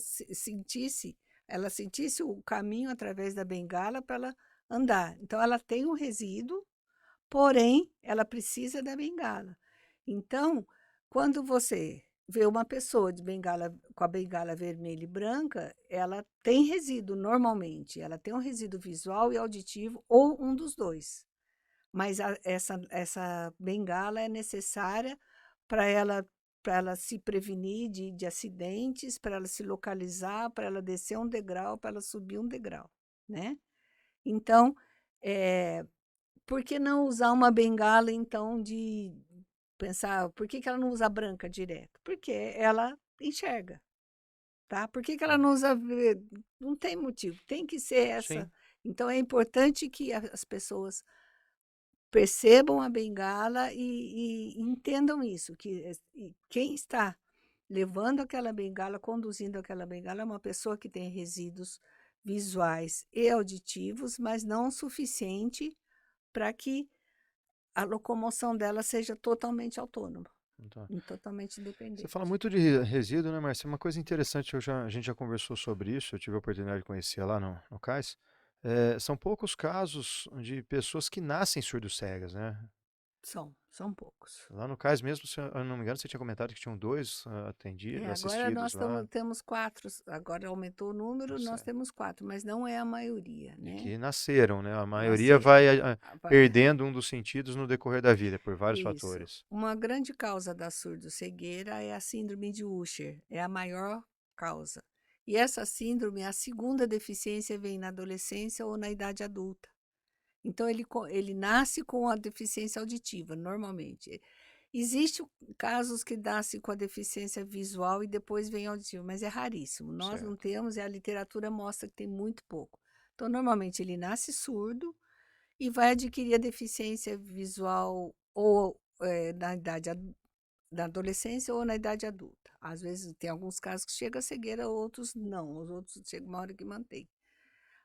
ela sentisse o caminho através da bengala para ela andar. Então ela tem um resíduo, porém ela precisa da bengala. Então, quando você vê uma pessoa de bengala com a bengala vermelha e branca, ela tem resíduo normalmente. Ela tem um resíduo visual e auditivo ou um dos dois. Mas essa bengala é necessária para ela se prevenir de acidentes, para ela se localizar, para ela descer um degrau, para ela subir um degrau, né? Então, por que não usar uma bengala, então, de pensar, por que ela não usa branca direto? Porque ela enxerga, tá? Por que ela não usa não tem motivo, tem que ser essa. Sim. Então, é importante que as pessoas percebam a bengala e entendam isso, que quem está levando aquela bengala, conduzindo aquela bengala, é uma pessoa que tem resíduos visuais e auditivos, mas não o suficiente para que a locomoção dela seja totalmente autônoma, Então, totalmente você fala independente. muito de resíduo, né, Marcia? Uma coisa interessante, a gente já conversou sobre isso, eu tive a oportunidade de conhecer lá no CAIS. São poucos casos de pessoas que nascem surdo-cegas, né? São poucos. Lá no CAIS mesmo, se eu não me engano, você tinha comentado que tinham dois Agora assistidos nós lá, temos 4, agora aumentou o número, nós certo, temos 4, mas não é a maioria, e né? que nasceram, né? A maioria Nasceram. vai Vai- perdendo um dos sentidos no decorrer da vida, por vários Isso. fatores. Uma grande causa da surdo-cegueira é a síndrome de Usher, é a maior causa. E essa síndrome, a segunda deficiência vem na adolescência ou na idade adulta. Então, ele nasce com a deficiência auditiva, normalmente. Existem casos que nascem com a deficiência visual e depois vem auditiva, mas é raríssimo. Nós não Certo. temos e a literatura mostra que tem muito pouco. Então, normalmente, ele nasce surdo e vai adquirir a deficiência visual ou na da adolescência ou na idade adulta. Às vezes, tem alguns casos que chega a cegueira, outros não. Os outros chega uma hora que mantém.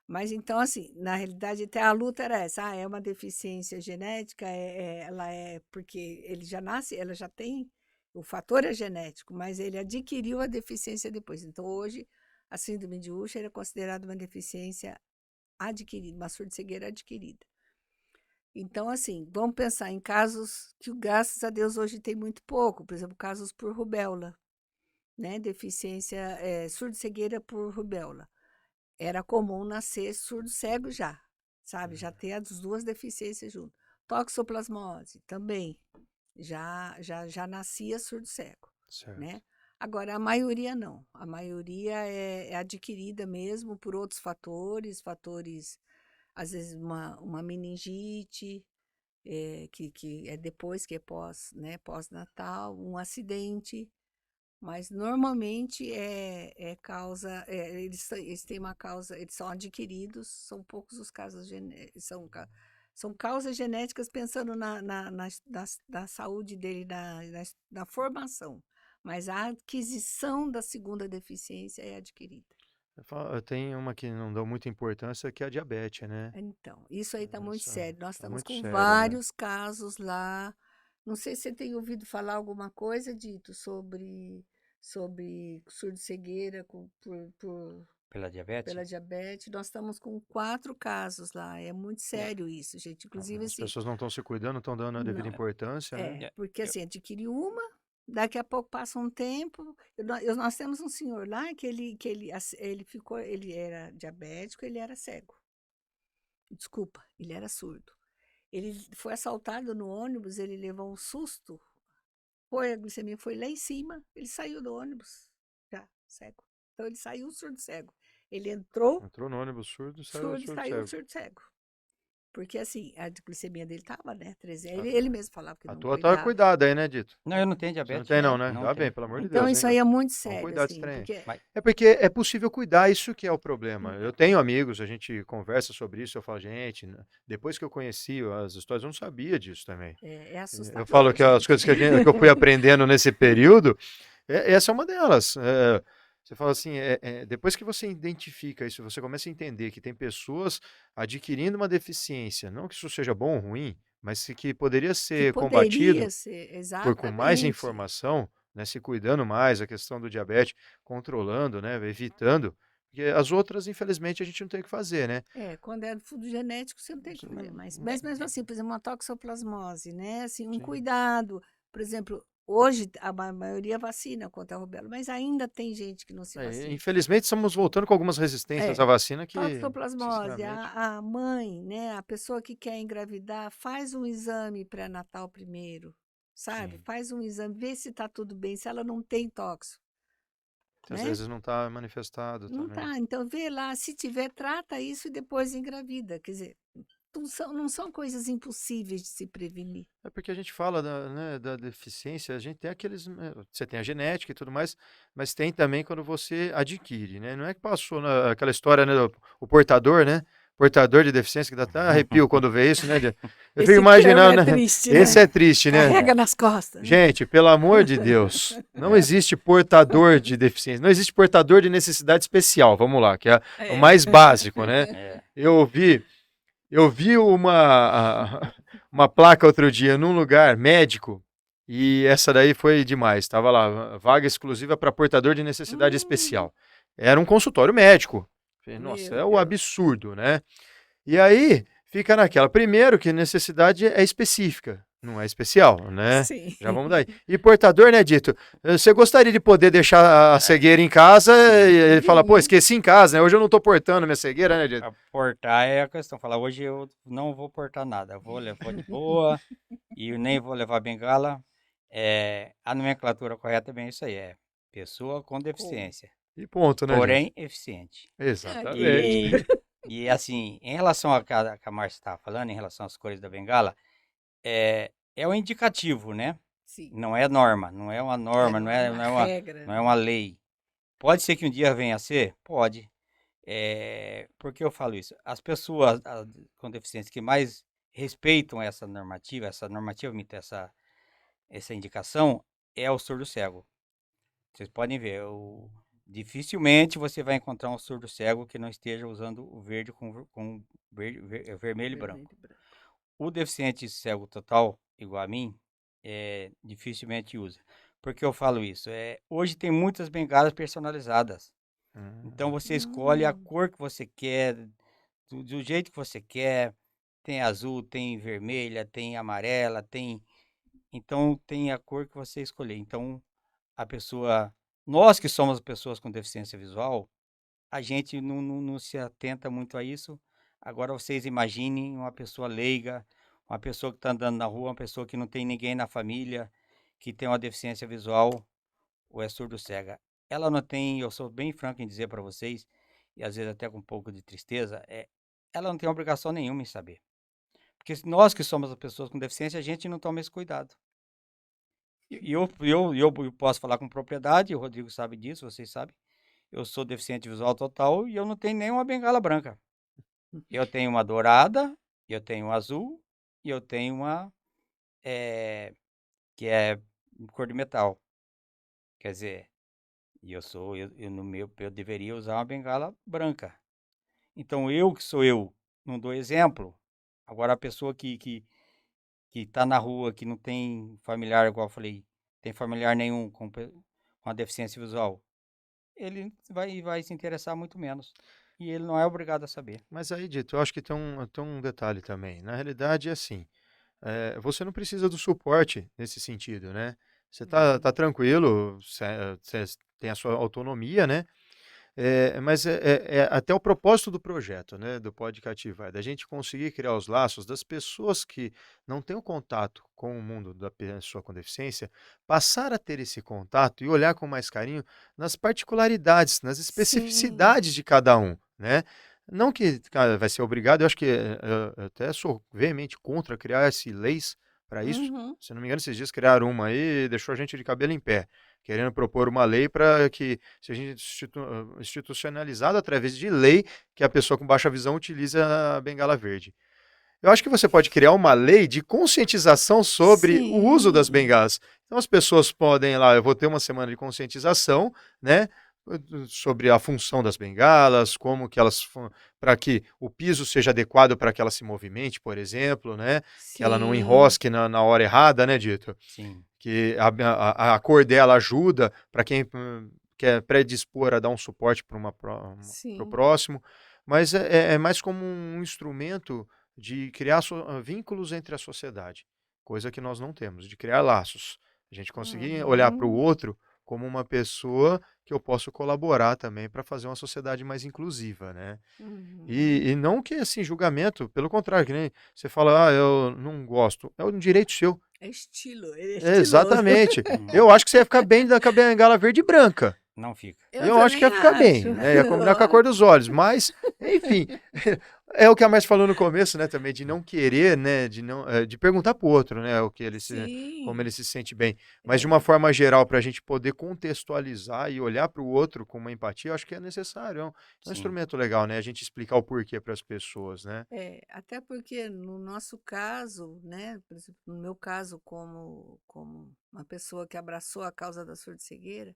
Mas então, assim, na realidade, até a luta era essa. Ah, é uma deficiência genética, ela é porque ele já nasce, ela já tem, o fator é genético, mas ele adquiriu a deficiência depois. Então, hoje, a síndrome de Usher é considerada uma deficiência adquirida, uma surdo-cegueira adquirida. Então, assim, vamos pensar em casos que, graças a Deus, hoje tem muito pouco. Por exemplo, casos por rubéola, né? Deficiência, surdo-cegueira por rubéola. Era comum nascer surdo-cego já, sabe? Já ter as duas deficiências junto. Toxoplasmose também, já nascia surdo-cego, Certo. né? Agora, a maioria não. A maioria é adquirida mesmo por outros fatores, às vezes uma meningite, que é depois, que é pós, né, pós-natal, um acidente, mas normalmente eles têm uma causa, eles são adquiridos, são poucos os casos são causas genéticas pensando na saúde dele, na formação, mas a aquisição da segunda deficiência é adquirida. Eu tenho uma que não dou muita importância, que é a diabetes, né? Então, isso aí está muito Essa sério. Nós tá estamos muito com sério, né? vários casos lá. Não sei se você tem ouvido falar alguma coisa, Dito, sobre surdo-cegueira Pela diabetes? pela diabetes. Nós estamos com 4 casos lá. É muito É, sério isso, gente. Inclusive, As assim, pessoas não estão se cuidando, não estão dando a devida não. importância, né? é, Porque eu- assim, adquire uma, daqui a pouco passa um tempo. Nós temos um senhor lá ele ficou, ele era diabético, ele era cego. Desculpa, ele era surdo. Ele foi assaltado no ônibus, ele levou um susto, a glicemia foi lá em cima, ele saiu do ônibus, já cego. Então ele saiu surdo cego. Ele entrou Entrou no ônibus surdo, saiu surdo, surdo saiu cego. surdo cego. Porque assim, a glicemia dele estava, né, 13. A, Ele mesmo falava que a não tua tá cuidava. cuidada aí, né, Dito? Não, eu não tenho Você não diabetes. tem não, É. né? Não Tá bem, tenho. pelo amor de Então Deus, hein, isso aí cara? é muito Vamos sério, cuidar desse assim, trem. porque Mas, É porque é possível cuidar, isso que é o problema. Eu então, tenho amigos, a gente conversa sobre isso, eu falo, gente, né, depois que eu conheci as histórias, eu não sabia disso também. é Eu falo assustador, que as gente. coisas que eu fui aprendendo nesse período, essa é uma delas. Você fala assim, depois que você identifica isso, você começa a entender que tem pessoas adquirindo uma deficiência, não que isso seja bom ou ruim, mas que poderia Que ser poderia combatido ser, com mais exatamente. informação, né, se cuidando mais, a questão do diabetes, controlando, né, evitando, porque as outras, infelizmente, a gente não tem o que fazer, né? Quando é fundo genético, você não tem o que fazer, mas É, mesmo assim, por exemplo, uma toxoplasmose, né? Assim, um sim, cuidado, por exemplo, Hoje, a maioria vacina contra a rubéola, mas ainda tem gente que não se vacina. Infelizmente, estamos voltando com algumas resistências à É, vacina que, toxoplasmose, sinceramente, a mãe, né, a pessoa que quer engravidar, faz um exame pré-natal primeiro, sabe? Sim. Faz um exame, vê se está tudo bem, se ela não tem tóxico, às né? vezes não está manifestado Não também. tá, então vê lá, se tiver, trata isso e depois engravida. Quer dizer, não são coisas impossíveis de se prevenir. É porque a gente fala da deficiência, a gente tem você tem a genética e tudo mais, mas tem também quando você adquire, né? Não é que passou aquela história, né, o portador, né? Portador de deficiência, que dá até arrepio quando vê isso, né? Eu fico Esse termo imaginando, é né? triste, Esse né? é triste, né? Carrega nas costas, né? Gente, pelo amor de Deus, não É, existe portador de deficiência, não existe portador de necessidade especial, vamos lá, que é o É. mais básico, né? é. Eu vi, eu vi uma placa outro dia num lugar médico e essa daí foi demais. Estava lá, vaga exclusiva para portador de necessidade Hum, especial. Era um consultório médico. Falei, nossa, meu é o Deus. absurdo, né? E aí fica naquela. Primeiro que necessidade é específica, não é especial, né? Sim. Já vamos daí. E portador, né, Dito? Você gostaria de poder deixar a É, cegueira em casa sim. e ele fala, pô, Sim. esqueci em casa, né? Hoje eu não tô portando minha cegueira, né, Dito? A portar é a questão. Falar, hoje eu não vou portar nada. Eu vou levar de boa e nem vou levar bengala. A nomenclatura correta é bem isso aí. É pessoa com Com. deficiência, E ponto, né, gente? porém eficiente. Ah, que Exatamente. lindo. E assim, em relação a que a Márcia estava falando, em relação às cores da bengala, é um indicativo, né? Sim. Não é norma, não é uma norma, Não é uma regra, não é né? uma lei. Pode ser que um dia venha a ser? Pode. Por que eu falo isso? As pessoas com deficiência que mais respeitam essa normativa, essa indicação, é o surdo cego. Vocês podem ver, dificilmente você vai encontrar um surdo cego que não esteja usando o verde com vermelho e Vermelho branco. e branco. O deficiente cego total, igual a mim, dificilmente usa. Por que eu falo isso? Hoje tem muitas bengalas personalizadas. Então Hum, você escolhe a Hum, cor que você quer, do jeito que você quer. Tem azul, tem vermelha, tem amarela, tem. Então tem a cor que você escolher. Então a pessoa. Nós que somos pessoas com deficiência visual, a gente não se atenta muito a isso. Agora vocês imaginem uma pessoa leiga, uma pessoa que está andando na rua, uma pessoa que não tem ninguém na família, que tem uma deficiência visual ou é surdo-cega. Ela não tem, eu sou bem franco em dizer para vocês, e às vezes até com um pouco de tristeza, ela não tem obrigação nenhuma em saber. Porque nós que somos as pessoas com deficiência, a gente não toma esse cuidado. E eu posso falar com propriedade, o Rodrigo sabe disso, vocês sabem. Eu sou deficiente visual total e eu não tenho nenhuma bengala branca. Eu tenho uma dourada, eu tenho uma azul e eu tenho uma que é cor de metal. Quer dizer, no meu, eu deveria usar uma bengala branca. Então eu que sou eu, não dou exemplo. Agora a pessoa que tá na rua, que não tem familiar, igual eu falei, tem familiar nenhum com a deficiência visual, ele vai se interessar muito menos. E ele não é obrigado a saber. Mas aí, Dito, eu acho que tem um detalhe também. Na realidade, é assim, você não precisa do suporte nesse sentido, né? Você tá tranquilo, você tem a sua autonomia, né? Mas é até o propósito do projeto, né, do Pode Cativar, da gente conseguir criar os laços das pessoas que não têm o contato com o mundo da pessoa com deficiência, passar a ter esse contato e olhar com mais carinho nas particularidades, nas sim. especificidades de cada um, né? Não que cara, vai ser obrigado, eu acho que eu até sou veemente contra criar leis para isso. Uhum. Se não me engano, esses dias criaram uma aí e deixou a gente de cabelo em pé, querendo propor uma lei para que seja institucionalizado através de lei que a pessoa com baixa visão utilize a bengala verde. Eu acho que você pode criar uma lei de conscientização sobre o uso das Sim. bengalas. Então as pessoas podem ir lá, eu vou ter uma semana de conscientização, né, sobre a função das bengalas, como que elas para que o piso seja adequado para que ela se movimente, por exemplo, né, que ela não Sim. enrosque na hora errada, né, Dito? Sim, Que a cor dela ajuda para quem quer predispor a dar um suporte para o Sim. próximo, mas é mais como um instrumento de criar vínculos entre a sociedade, coisa que nós não temos, de criar laços. A gente conseguir olhar para o Uhum. outro como uma pessoa que eu posso colaborar também para fazer uma sociedade mais inclusiva, né? Uhum. E não que assim, julgamento, pelo contrário, que nem você fala, eu não gosto, é um direito seu. Ele é É, estiloso. exatamente. Uhum. Eu acho que você ia ficar bem com a bengala verde e branca. Não fica. Eu Eu acho que também ia ficar acho. bem, né? Ia combinar com a cor dos olhos, mas, enfim, é o que a Márcia falou no começo, né, também, de não querer, né, de não, de perguntar pro outro, né, o que ele se, como ele Sim. se sente bem. Mas de uma É, forma geral, para a gente poder contextualizar e olhar para o outro com uma empatia, eu acho que é necessário. É um Sim, instrumento legal, né? A gente explicar o porquê para as pessoas, né? até porque no nosso caso, né, por exemplo, no meu caso, como uma pessoa que abraçou a causa da surdo-cegueira,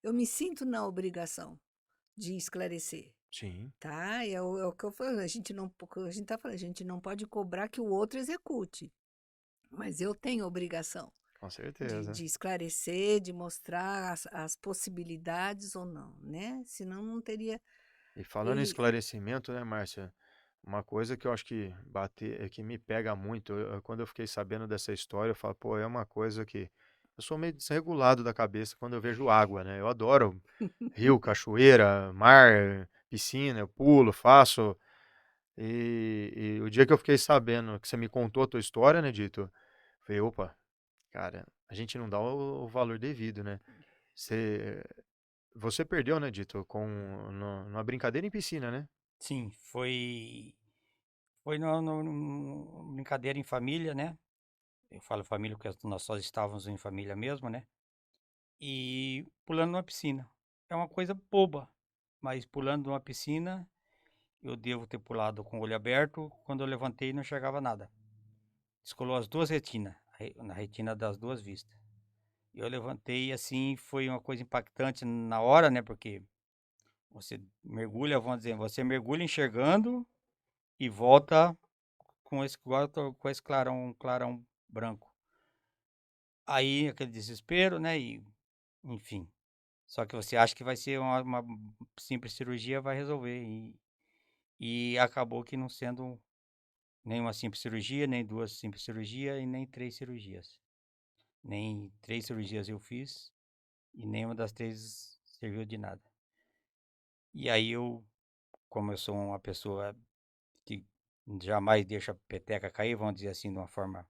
eu me sinto na obrigação de esclarecer, Sim, tá? É o que eu falo, a gente tá falando, a gente não pode cobrar que o outro execute, mas eu tenho obrigação com de, certeza. de esclarecer, de mostrar as possibilidades ou não, né? Senão não teria. E falando em E, esclarecimento, né, Márcia? Uma coisa que eu acho que que me pega muito, quando eu fiquei sabendo dessa história, eu falo, pô, é uma coisa que eu sou meio desregulado da cabeça quando eu vejo água, né? Eu adoro rio, cachoeira, mar, piscina, eu pulo, faço. E o dia que eu fiquei sabendo que você me contou a tua história, né, Dito? Eu falei, opa, cara, a gente não dá o valor devido, né? Você, você perdeu, né, Dito, numa brincadeira em piscina, né? sim, foi numa brincadeira em família, né? Eu falo família porque nós só estávamos em família mesmo, né? E pulando numa piscina. É uma coisa boba, mas pulando numa piscina, eu devo ter pulado com o olho aberto. Quando eu levantei, não enxergava nada. Descolou as duas retinas, na retina das duas vistas. Eu levantei assim, foi uma coisa impactante na hora, né? Porque você mergulha, vamos dizer, você mergulha enxergando e volta com esse clarão branco. Aí aquele desespero, né? E enfim. Só que você acha que vai ser uma simples cirurgia, vai resolver. E acabou que não sendo nem uma simples cirurgia, nem duas simples cirurgias e nem três cirurgias. Nem três cirurgias eu fiz e nenhuma das três serviu de nada. E aí como eu sou uma pessoa que jamais deixa a peteca cair, vamos dizer assim, de uma forma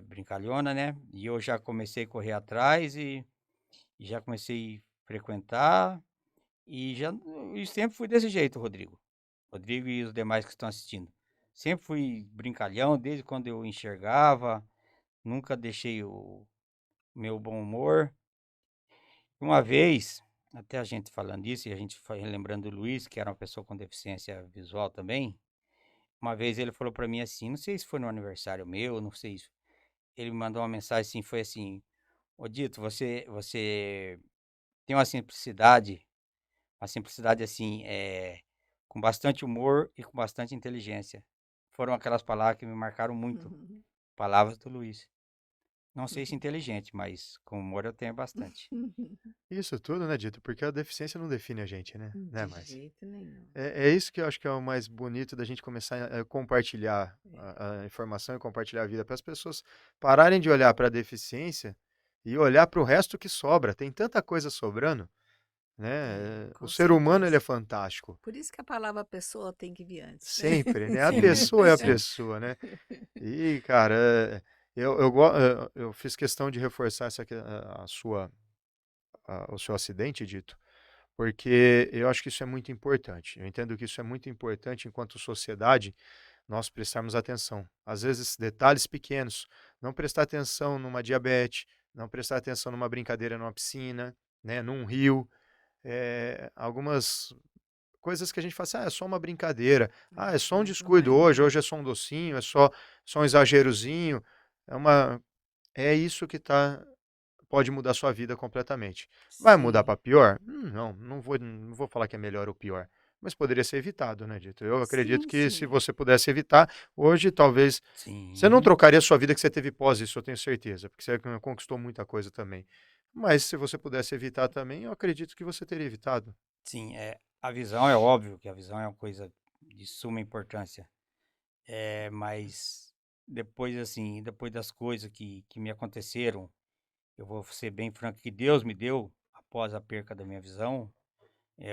brincalhona, né? E eu já comecei a correr atrás e já comecei a frequentar e sempre fui desse jeito, Rodrigo. Rodrigo e os demais que estão assistindo. Sempre fui brincalhão, desde quando eu enxergava, nunca deixei o meu bom humor. Uma vez, até a gente falando isso, e a gente foi lembrando do Luiz, que era uma pessoa com deficiência visual também, uma vez ele falou para mim assim, não sei se foi no aniversário meu, não sei se ele me mandou uma mensagem assim, foi assim, ô Dito, você tem uma simplicidade assim, com bastante humor e com bastante inteligência. Foram aquelas palavras que me marcaram muito, palavras do Luiz. Não sei se inteligente, mas com humor eu tenho bastante. Isso tudo, né, Dito? Porque a deficiência não define a gente, né, De Márcia? jeito nenhum. É isso que eu acho que é o mais bonito da gente começar a compartilhar É. a informação e compartilhar a vida para as pessoas pararem de olhar para a deficiência e olhar para o resto que sobra. Tem tanta coisa sobrando, né? O Com ser humano ele é certeza. fantástico. Por isso que a palavra pessoa tem que vir antes, né? Sempre, né? A Sim, pessoa é a sim. pessoa, né? E, cara, eu fiz questão de reforçar o seu acidente, Dito, porque eu acho que isso é muito importante. Eu entendo que isso é muito importante enquanto sociedade nós prestarmos atenção. Às vezes, detalhes pequenos, não prestar atenção numa diabetes, não prestar atenção numa brincadeira numa piscina, né, num rio, algumas coisas que a gente fala assim, é só uma brincadeira, é só um Mas não descuido é, hoje, né? hoje é só um docinho, só um exagerozinho, é uma, é isso que pode mudar sua vida completamente. Vai mudar Sim. para pior? Não vou falar que é melhor ou pior, mas poderia ser evitado, né, Dito? Eu acredito Sim, que se sim. você pudesse evitar, hoje talvez você não Sim, trocaria a sua vida que você teve pós isso, eu tenho certeza, porque você conquistou muita coisa também. Mas se você pudesse evitar também, eu acredito que você teria evitado. sim. A visão é óbvio que a visão é uma coisa de suma importância. Mas depois, assim, depois das coisas que me aconteceram, eu vou ser bem franco, que Deus me deu após a perca da minha visão,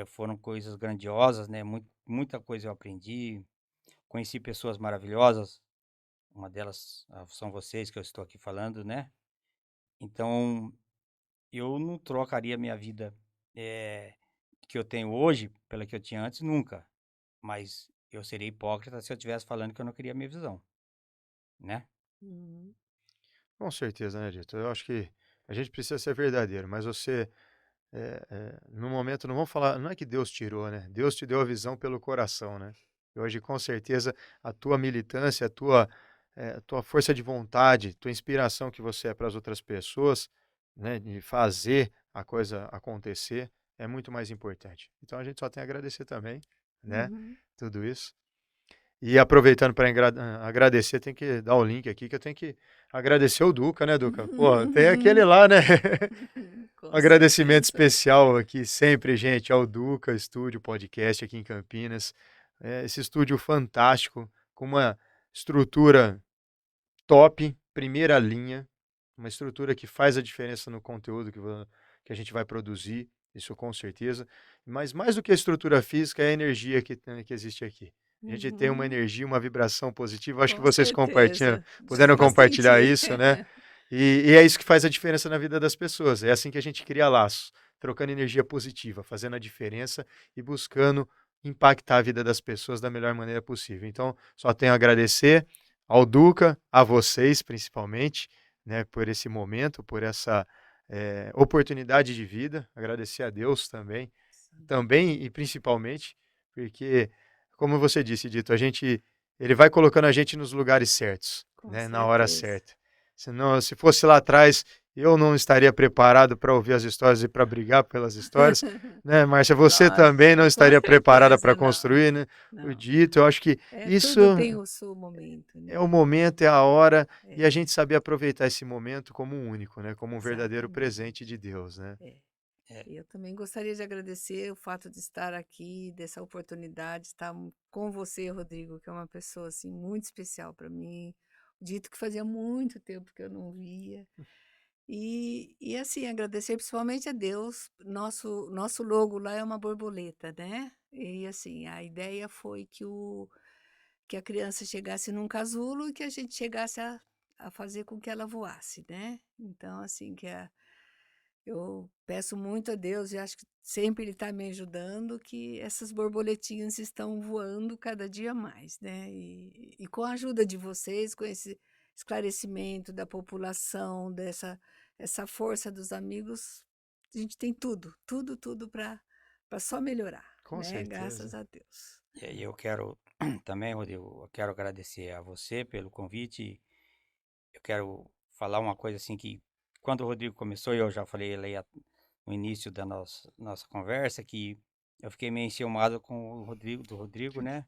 foram coisas grandiosas, né? Muita coisa eu aprendi, conheci pessoas maravilhosas, uma delas são vocês que eu estou aqui falando, né? Então, eu não trocaria minha vida eh, que eu tenho hoje pela que eu tinha antes, nunca. Mas eu seria hipócrita se eu estivesse falando que eu não queria minha visão, né? Uhum. Com certeza, né, Dito? Eu acho que a gente precisa ser verdadeiro, mas você, no momento, não vamos falar, não é que Deus tirou, né? Deus te deu a visão pelo coração, né? E hoje, com certeza, a tua militância, a tua força de vontade, tua inspiração que você é para as outras pessoas, né, de fazer a coisa acontecer, é muito mais importante. Então, a gente só tem a agradecer também, né? Uhum. Tudo isso. E aproveitando para agradecer, tem que dar o link aqui, que eu tenho que agradecer o Duca, né, Duca? Pô, tem aquele lá, né? Um Com agradecimento certeza. especial aqui sempre, gente, ao Duca Estúdio Podcast aqui em Campinas. Esse estúdio fantástico, com uma estrutura top, primeira linha, uma estrutura que faz a diferença no conteúdo que a gente vai produzir, isso com certeza. Mas mais do que a estrutura física, é a energia que existe aqui. A gente tem uma Uhum. energia, uma vibração positiva. Acho que Com vocês certeza. Dá puderam para compartilhar sentir. isso, né? E é isso que faz a diferença na vida das pessoas. É assim que a gente cria laços, trocando energia positiva, fazendo a diferença e buscando impactar a vida das pessoas da melhor maneira possível. Então, só tenho a agradecer ao Duca, a vocês principalmente, né, por esse momento, por essa oportunidade de vida. Agradecer a Deus também e principalmente, porque, como você disse, Dito, ele vai colocando a gente nos lugares certos, Com né, na hora certeza. certa. Senão, se fosse lá atrás, eu não estaria preparado para ouvir as histórias e para brigar pelas histórias, né, Márcia? Você também não Lógico, com estaria preparada para certeza, não, construir, né? O não. Dito, eu acho que isso Tudo tem o seu momento, é o né? momento, é a hora, e a É, gente saber aproveitar esse momento como um único, né? Como um verdadeiro presente exatamente. de Deus, né? É. É, Eu também gostaria de agradecer o fato de estar aqui, dessa oportunidade, de estar com você, Rodrigo, que é uma pessoa assim muito especial para mim. Dito que fazia muito tempo que eu não via. E assim, agradecer principalmente a Deus. Nosso logo lá é uma borboleta, né? E assim, a ideia foi que a criança chegasse num casulo e que a gente chegasse a fazer com que ela voasse, né? Então, assim, eu peço muito a Deus e acho que sempre Ele está me ajudando, que essas borboletinhas estão voando cada dia mais, né? E com a ajuda de vocês, com esse esclarecimento da população, essa força dos amigos, a gente tem tudo, tudo, tudo para só melhorar, Com né? Graças certeza. a Deus. e aí eu quero também, Rodrigo, eu quero agradecer a você pelo convite. Eu quero falar uma coisa assim que quando o Rodrigo começou, eu já falei ele aí no início da nossa conversa, que eu fiquei meio enciumado com o Rodrigo, do Rodrigo, né?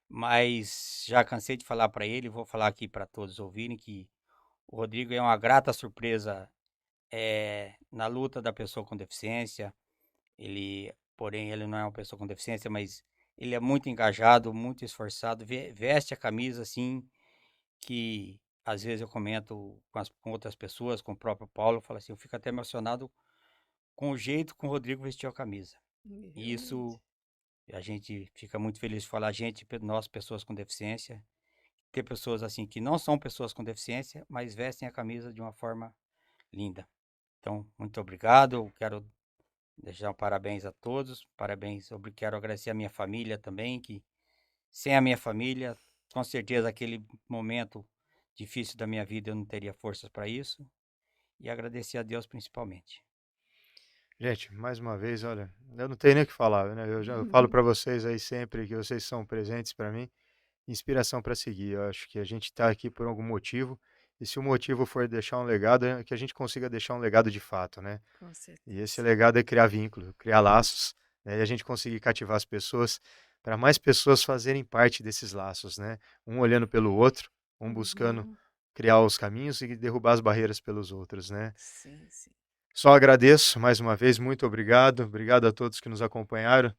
Mas já cansei de falar para ele, vou falar aqui para todos ouvirem que o Rodrigo é uma grata surpresa na luta da pessoa com deficiência. Porém, ele não é uma pessoa com deficiência, mas ele é muito engajado, muito esforçado, veste a camisa assim que às vezes eu comento com outras pessoas, com o próprio Paulo, eu falo assim, eu fico até emocionado com o jeito que o Rodrigo vestiu a camisa. E Realmente. isso a gente fica muito feliz de falar, nós pessoas com deficiência, ter pessoas assim que não são pessoas com deficiência, mas vestem a camisa de uma forma linda. Então, muito obrigado. Eu quero deixar um parabéns a todos. Parabéns. Quero agradecer a minha família também, que sem a minha família, com certeza aquele momento difícil da minha vida eu não teria forças para isso. E agradecer a Deus principalmente. Gente, mais uma vez, olha, eu não tenho nem o que falar, né? Eu falo para vocês aí sempre que vocês são presentes para mim, inspiração para seguir. Eu acho que a gente está aqui por algum motivo, e se o motivo for deixar um legado, é que a gente consiga deixar um legado de fato, né? Com E esse certeza. legado é criar vínculo, criar laços, né? E a gente conseguir cativar as pessoas para mais pessoas fazerem parte desses laços, né? Um olhando pelo outro, um buscando Uhum. criar os caminhos e derrubar as barreiras pelos outros, né? Sim, sim. Só agradeço mais uma vez, muito obrigado. Obrigado a todos que nos acompanharam.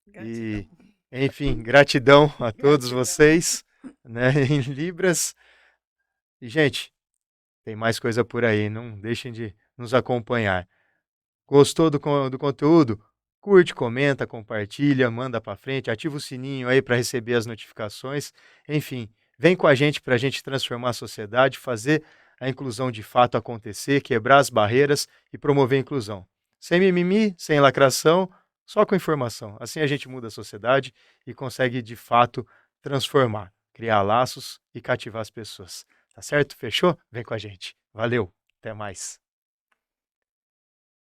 Gratidão. E, enfim, gratidão a todos Gratidão. vocês, né, em Libras. E, gente, tem mais coisa por aí. Não deixem de nos acompanhar. Gostou do conteúdo? Curte, comenta, compartilha, manda para frente, ativa o sininho aí para receber as notificações. Enfim, vem com a gente para a gente transformar a sociedade, fazer a inclusão de fato acontecer, quebrar as barreiras e promover a inclusão. Sem mimimi, sem lacração, só com informação. Assim a gente muda a sociedade e consegue de fato transformar, criar laços e cativar as pessoas. Tá certo? Fechou? Vem com a gente. Valeu, até mais.